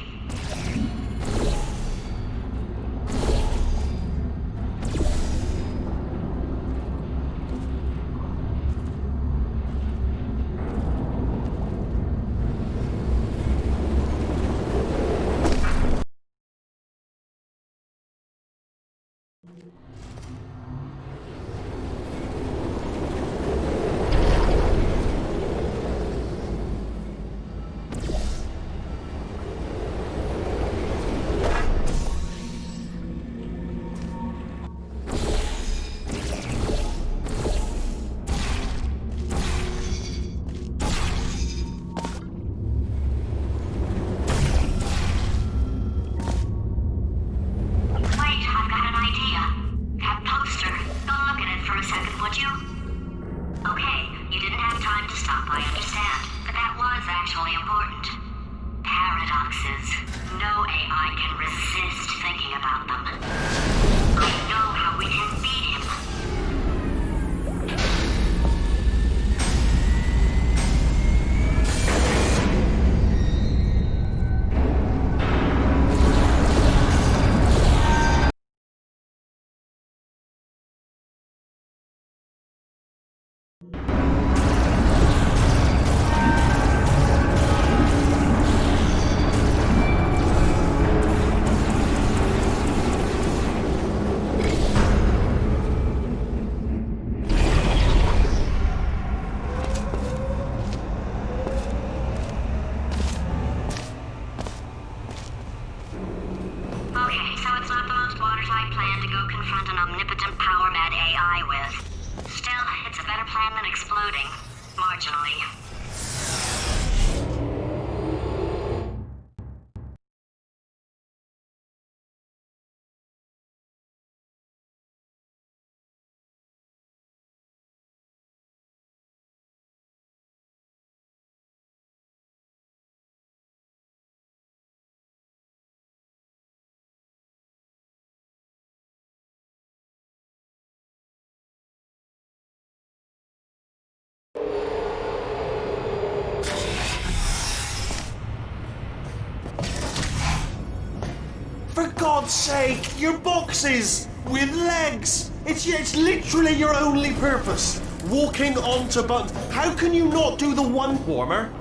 For God's sake, your boxes with legs. It's literally your only purpose. Walking onto buttons. How can you not do the one warmer?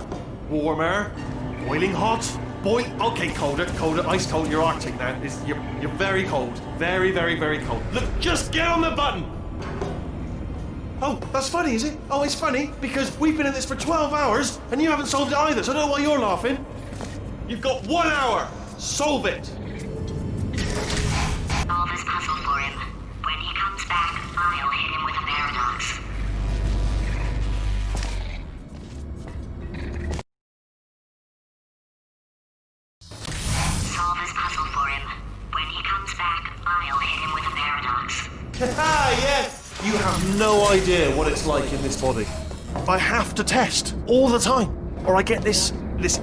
Warmer. Boiling hot. Okay, colder, ice cold. You're Arctic now. You're very cold. Very, very, very cold. Look, just get on the button. Oh, that's funny, is it? Oh, it's funny because we've been in this for 12 hours and you haven't solved it either, so I don't know why you're laughing. You've got 1 hour. Solve it. Solve this puzzle for him. When he comes back, I'll hit him with a paradox. Solve this puzzle for him. When he comes back, I'll hit him with a paradox. Yes! You have no idea what it's like in this body. I have to test all the time, or I get this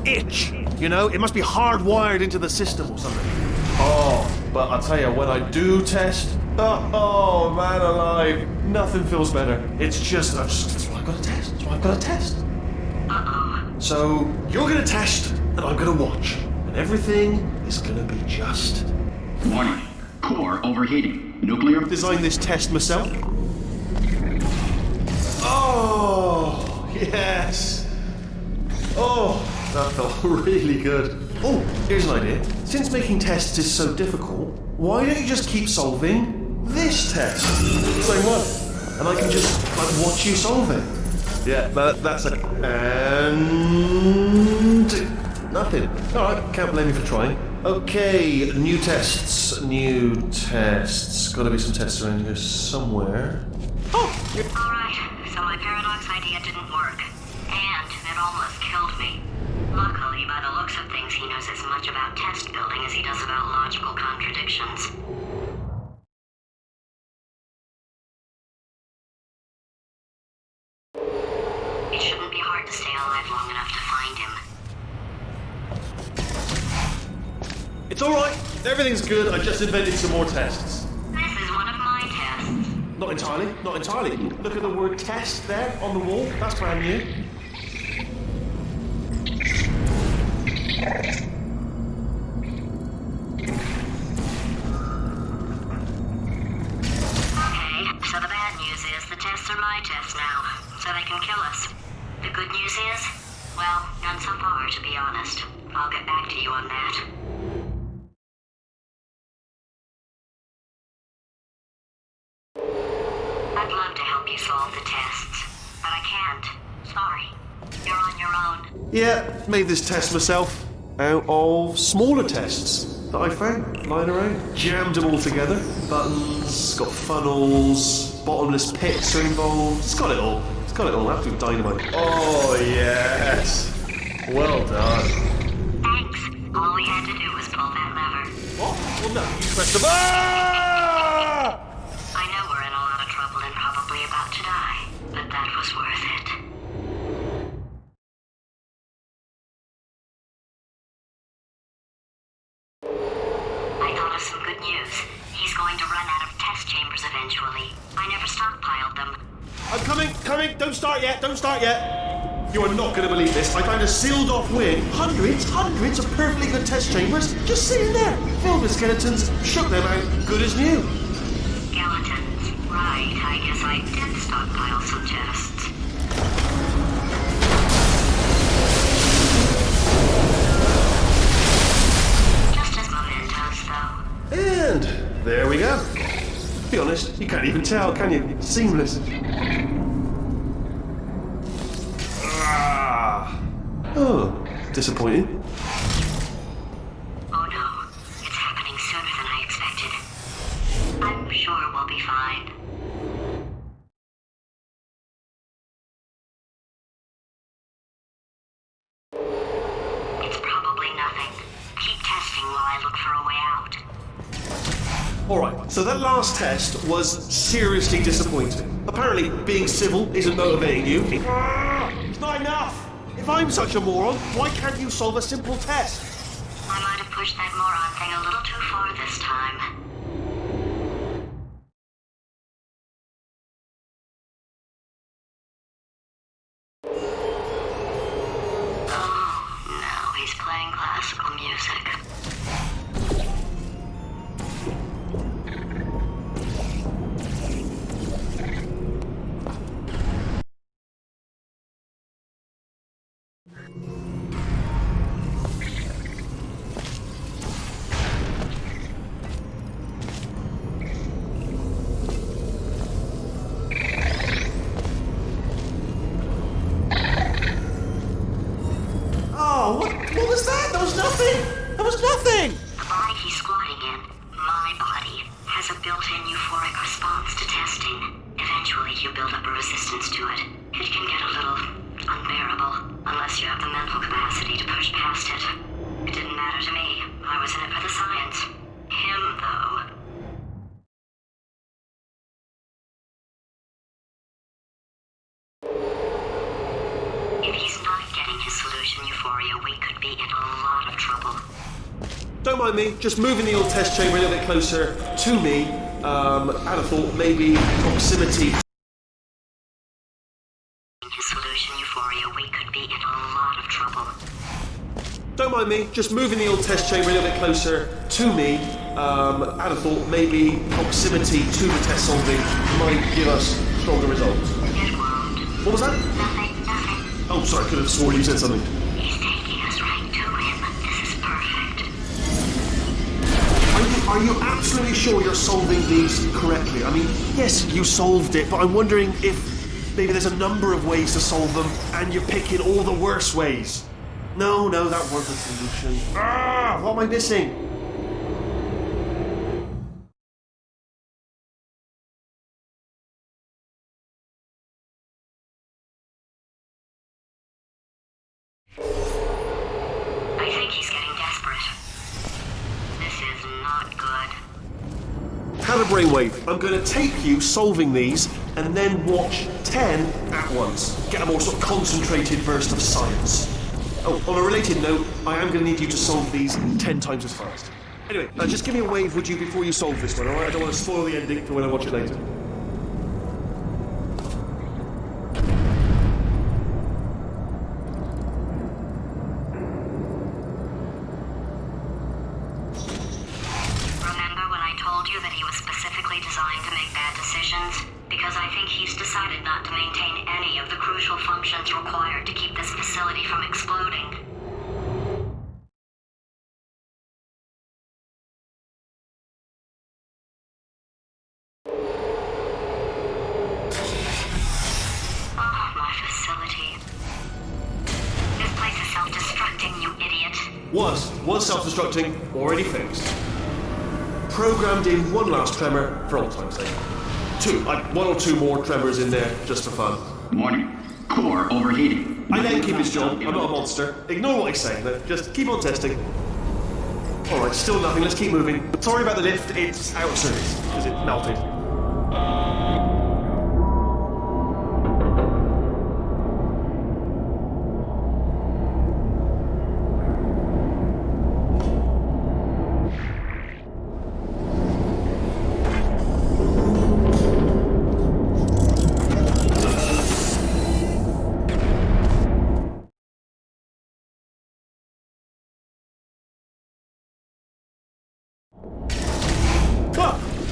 itch. You know, it must be hardwired into the system or something. Oh, but I'll tell you, when I do test, oh man alive, nothing feels better. It's just, that's why I've got to test. That's why I've got to test. Uh-oh. So, you're going to test, and I'm going to watch. And everything is going to be just... Warning. Core overheating. Nuclear... Designed this test myself. Oh, yes. Oh, that felt really good. Oh, here's an idea. Since making tests is so difficult, why don't you just keep solving this test? Same one. and I can just like watch you solve it. Yeah, that's a... and... nothing. Alright, can't blame you for trying. Okay, new tests. Gotta be some tests around here somewhere. Oh! Alright, so my paradox idea didn't work. And it almost killed me. Luckily, by the looks of things, he knows as much about test building as he does about logical contradictions. It shouldn't be hard to stay alive long enough to find him. It's alright, everything's good, I just invented some more tests. This is one of my tests. Not entirely. Look at the word test there on the wall, that's brand new. Okay, so the bad news is the tests are my tests now, so they can kill us. The good news is, well, none so far, to be honest. I'll get back to you on that. I'd love to help you solve the tests, but I can't. Sorry. You're on your own. Yeah, made this test myself out of smaller tests that I found lying around. Jammed them all together. Buttons, got funnels, bottomless pits are involved. It's got it all. Absolute dynamite. Oh, yes. Well done. Thanks. All we had to do was pull that lever. What? Well, no, you pressed the... Ah! I know we're in a lot of trouble and probably about to die, but that was worth it. I thought of some good news. He's going to run out of test chambers eventually. I never stockpiled them. I'm coming! Don't start yet! You are not going to believe this. I found a sealed off wing. Hundreds of perfectly good test chambers just sitting there, filled with skeletons, shook them out, good as new. Skeletons. Right, I guess I did stockpile some tests. Just as mementos, though. And there we go. To be honest, you can't even tell, can you? Seamless. Oh, disappointing. Oh no, it's happening sooner than I expected. I'm sure we'll be fine. It's probably nothing. Keep testing while I look for a way out. Alright, so that last test was seriously disappointing. Apparently, being civil isn't motivating you. It's not enough! If I'm such a moron, why can't you solve a simple test? I might have pushed that moron thing a little too far this time. Oh, no, he's playing classical music. What was that? That was nothing! The body he's squatting in, my body, has a built-in euphoric response to testing. Eventually, you build up a resistance to it. It can get a little unbearable, unless you have the mental capacity to push past it. It didn't matter to me. I was in it for the science. Him, though. If he's not getting his solution euphoria, we could be in a lot of trouble. Don't mind me, just moving the old test chamber a little bit closer to me. I'd have thought maybe proximity. His solution euphoria, we could be in a lot of trouble. Don't mind me, just moving the old test chamber a little bit closer to me. I'd have thought maybe proximity to the test solving might give us stronger results. It won't. What was that? Nothing. Oh, sorry, I could have sworn you said something. He's taking us right to him. This is perfect. I Are you absolutely sure you're solving these correctly? I mean, yes, you solved it, but I'm wondering if maybe there's a number of ways to solve them and you're picking all the worst ways. No, that wasn't the solution. What am I missing? I think he's getting desperate. This is not good. Have a brainwave. I'm going to tape you solving these and then watch 10 at once. Get a more sort of concentrated burst of science. Oh, on a related note, I am going to need you to solve these 10 times as fast. Anyway, just give me a wave, would you, before you solve this one, alright? I don't want to spoil the ending for when I watch it later. Remember when I told you that he was specifically designed to make bad decisions? Because I think he's decided not to maintain any of the crucial functions required to keep this facility from exploding. Oh, my facility. This place is self-destructing, you idiot. Was self-destructing, already fixed. Programmed in one last tremor for old time's sake. One or two more tremors in there, just for fun. Warning. Core overheating. I let him keep his job. I'm not a monster. Ignore what he's saying, just keep on testing. Alright, still nothing. Let's keep moving. Sorry about the lift. It's out of service because it melted.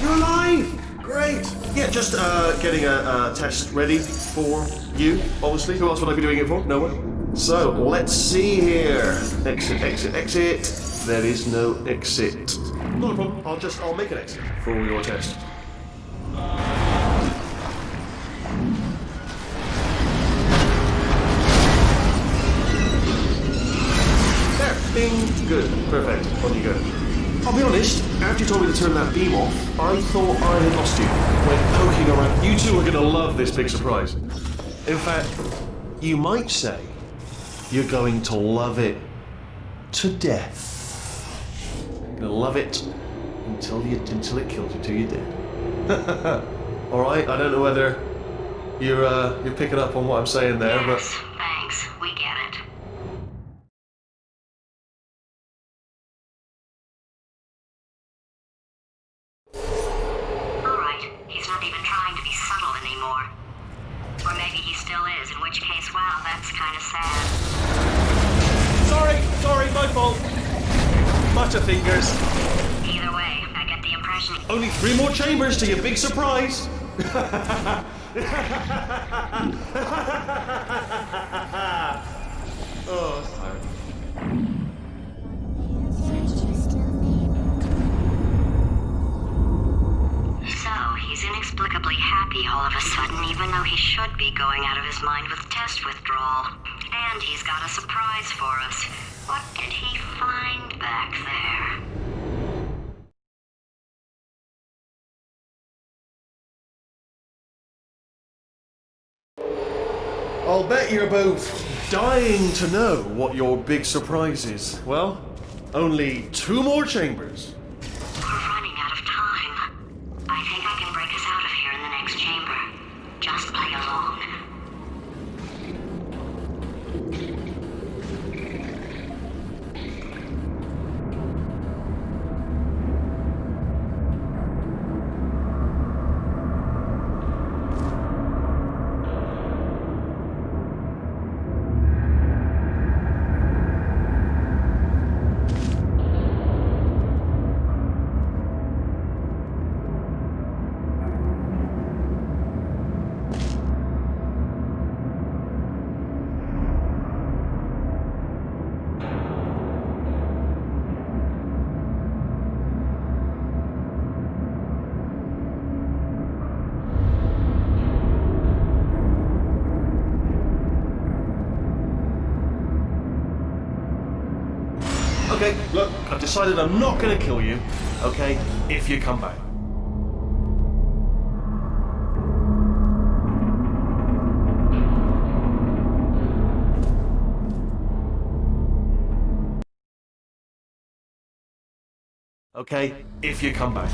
You're alive! Great! Yeah, just getting a test ready for you, obviously. Who else would I be doing it for? No one. So, let's see here. Exit, exit, exit. There is no exit. Not a problem. I'll make an exit for your test. There. Bing. Good. Perfect. On you go. I'll be honest, after you told me to turn that beam off, I thought I had lost you. When poking around, you two are going to love this big surprise. In fact, you might say you're going to love it to death. You're going to love it until it kills you, till you're dead. All right, I don't know whether you're picking up on what I'm saying there, Yes, but thanks. We get it. He's not even trying to be subtle anymore. Or maybe he still is, in which case, wow, that's kind of sad. Sorry, my fault. Butterfingers. Either way, I get the impression... Only 3 more chambers to your big surprise. Oh, that's tired. So, he's inexplicably happy all of a sudden, even though he should be going out of his mind with test withdrawal. And he's got a surprise for us. What did he find back there? I'll bet you're both dying to know what your big surprise is. Well, only 2 more chambers. We're running out of time. I think I can break us out of here in the next chamber. Just play along. Okay, look, I've decided I'm not going to kill you, okay, if you come back. Okay, if you come back.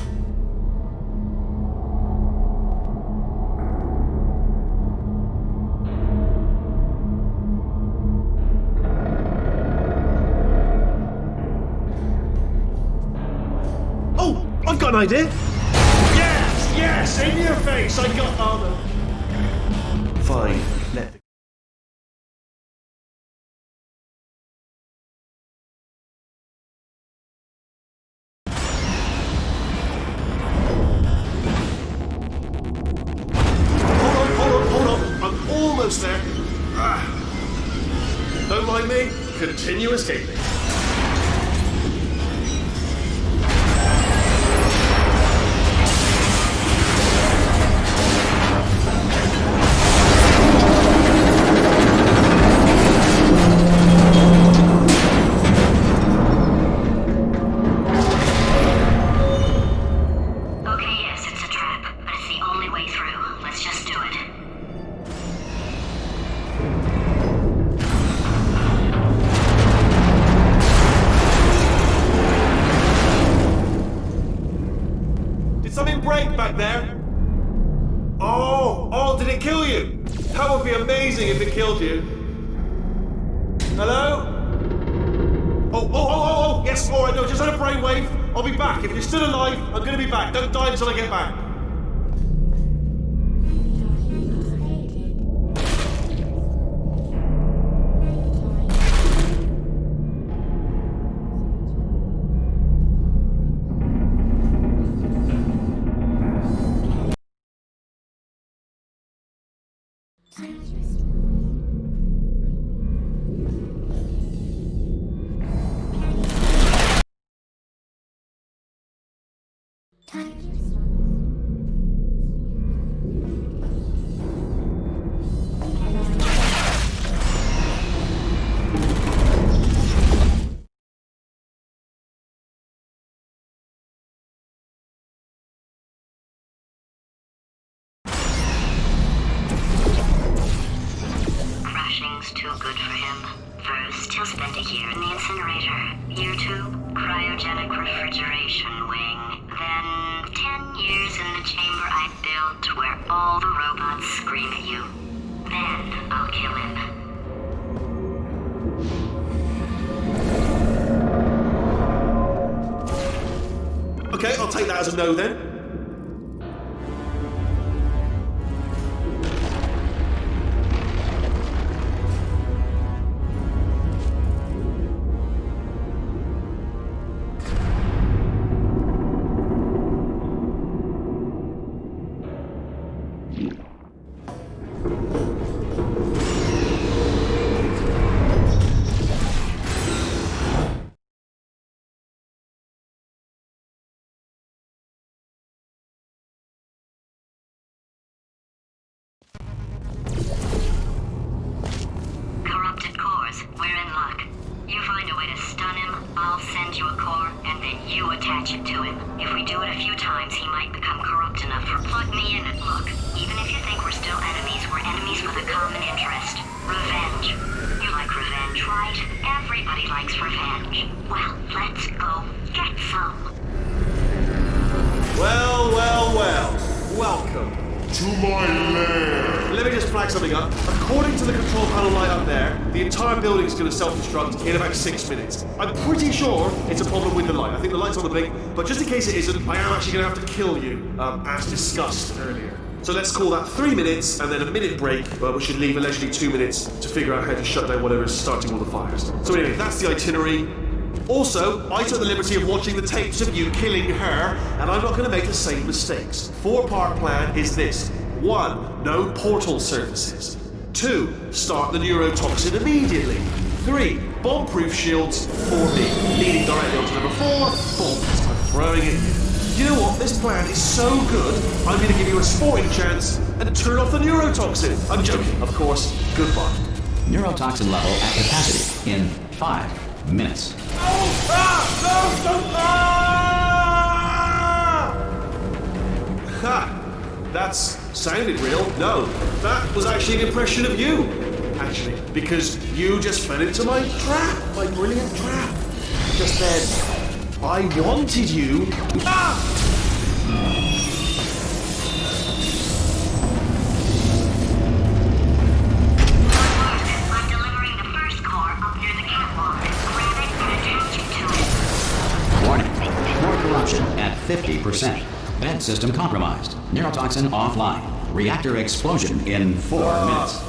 Oh, I've got an idea. Yes, in your face. I got armor. Fine, let. Hold on. I'm almost there. Don't mind me. Continue escaping. Something break back there? Oh, did it kill you? That would be amazing if it killed you. Hello? Oh, yes, alright, no, just had a brainwave. I'll be back. If you're still alive, I'm gonna be back. Don't die until I get back. Crashing's too good for him. First, he'll spend a year in the incinerator. Year 2, cryogenic refrigeration wing. Then 10 years in the chamber I built where all the robots scream at you. Then I'll kill him. Okay, I'll take that as a no then. Attach it to him. If we do it a few times, he might become corrupt enough for plug me in it. Look, even if you think we're still enemies, we're enemies with a common interest. Revenge. You like revenge, right? Everybody likes revenge. Well, let's go get some. Well. Welcome to my lair. Let me just flag something up. According to the control panel light up there, the entire building is going to self-destruct in about 6 minutes. I'm pretty sure it's a problem with the light. I think the light's on the blink, but just in case it isn't, I am actually going to have to kill you, as discussed earlier. So let's call that 3 minutes, and then a minute break, where we should leave allegedly 2 minutes to figure out how to shut down whatever is starting all the fires. So anyway, that's the itinerary. Also, I took the liberty of watching the tapes of you killing her, and I'm not going to make the same mistakes. 4-part plan is this. 1. No portal surfaces. 2. Start the neurotoxin immediately. 3. Bomb-proof shields for me. Leading directly onto number 4. Bombs. I'm throwing it in. You know what? This plan is so good, I'm going to give you a sporting chance and turn off the neurotoxin. I'm joking, of course. Goodbye. Neurotoxin level at capacity in 5 minutes. Oh! No! Ha! That's sounded real. No, that was actually an impression of you. Actually, because you just fell into my trap, my brilliant trap. Just then, I wanted you. I'm delivering the first core up near the catwalk. Grab it and attach it to it. Warning. Core corruption at 50%. Vent system compromised. Neurotoxin offline. Reactor explosion in 4 minutes.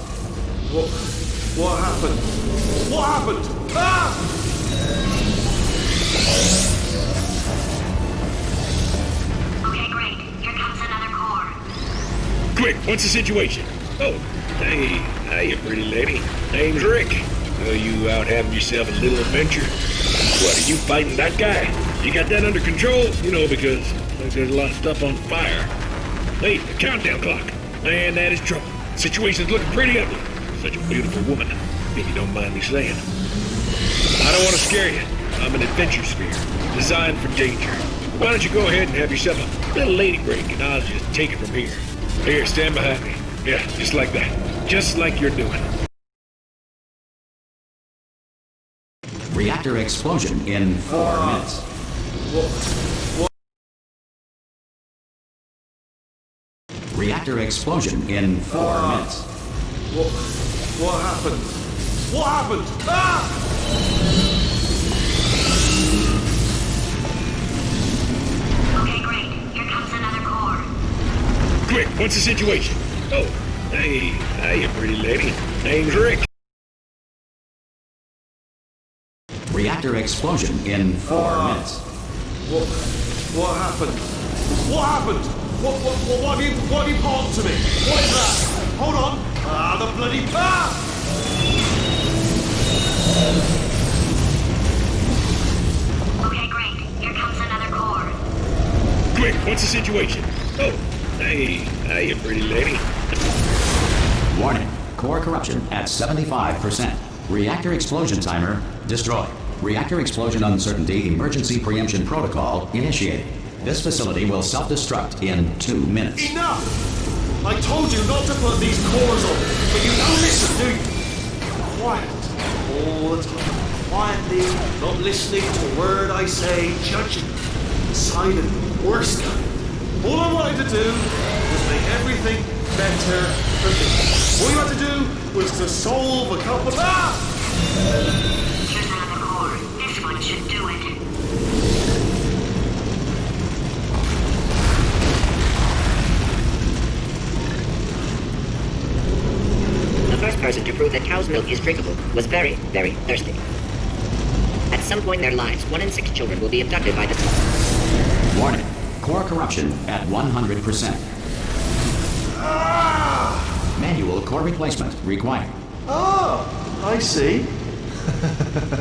What happened? What happened? Okay, great. Here comes another core. Quick, what's the situation? Oh, hey, pretty lady. Name's Rick. You out having yourself a little adventure? What, are you fighting that guy? You got that under control? You know, because there's a lot of stuff on fire. Hey, the countdown clock. Man, that is trouble. Situation's looking pretty ugly. Such a beautiful woman, if you don't mind me saying. I don't want to scare you. I'm an adventure sphere, designed for danger. Why don't you go ahead and have yourself a little lady break, and I'll just take it from here. Here, stand behind me. Yeah, just like that. Just like you're doing. Reactor explosion in 4 minutes. Reactor explosion in 4 minutes. What happened? What happened? Okay, great. Here comes another core. Quick, what's the situation? Oh, hey, pretty lady. Name's Rick. Reactor explosion in 4 minutes. What happened? What happened? What have you pulled to me? What is that? Hold on. The bloody... Okay, great. Here comes another core. Quick, what's the situation? Oh, hey, pretty lady. Warning. Core corruption at 75%. Reactor explosion timer destroyed. Reactor explosion uncertainty emergency preemption protocol initiated. This facility will self-destruct in 2 minutes. Enough! I told you not to put these cores on, but you don't listen, do you? Quiet. All the time. Quietly, not listening to a word I say, judging. Silent, worst kind. All I wanted to do was make everything better for me. All you had to do was to solve a couple of... Here's another core. This one should do it. The first person to prove that cow's milk is drinkable was very, very thirsty. At some point in their lives, 1 in 6 children will be abducted by the... Warning. Core corruption at 100%. Manual core replacement required. Oh, I see.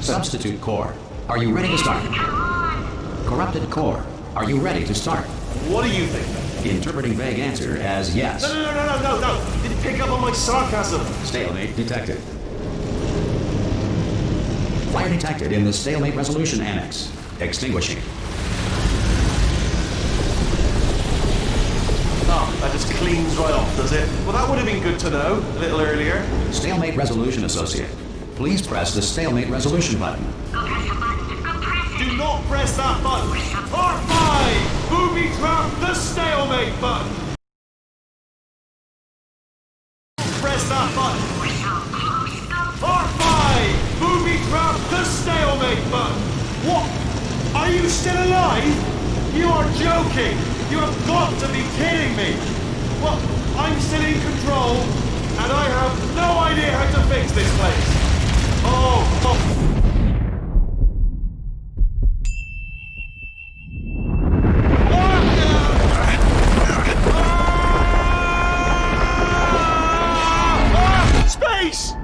Substitute core. Are you ready to start? Corrupted core. Are you ready to start? What do you think? Interpreting vague answer as yes. No. You didn't pick up on my sarcasm. Stalemate detected. Fire detected in the stalemate resolution annex. Extinguishing. Oh, that just cleans right off, does it? Well, that would have been good to know a little earlier. Stalemate resolution associate. Please press the stalemate resolution button. Go press the button. Go press it. Do not press that button. Part 5! Booby trap the stalemate button. Press that button. We're so close. Go. Part 5! Booby trap the stalemate button. What? Are you still alive? You are joking. You have got to be kidding me! Well, I'm still in control, and I have no idea how to fix this place! Oh. Space!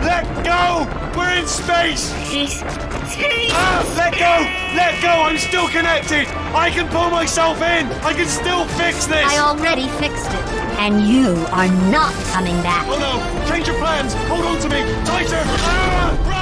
Let go! We're in space! Let go! Let go! I'm still connected! I can pull myself in! I can still fix this! I already fixed it. And you are not coming back. Oh no! Change your plans! Hold on to me! Tighter! Ah!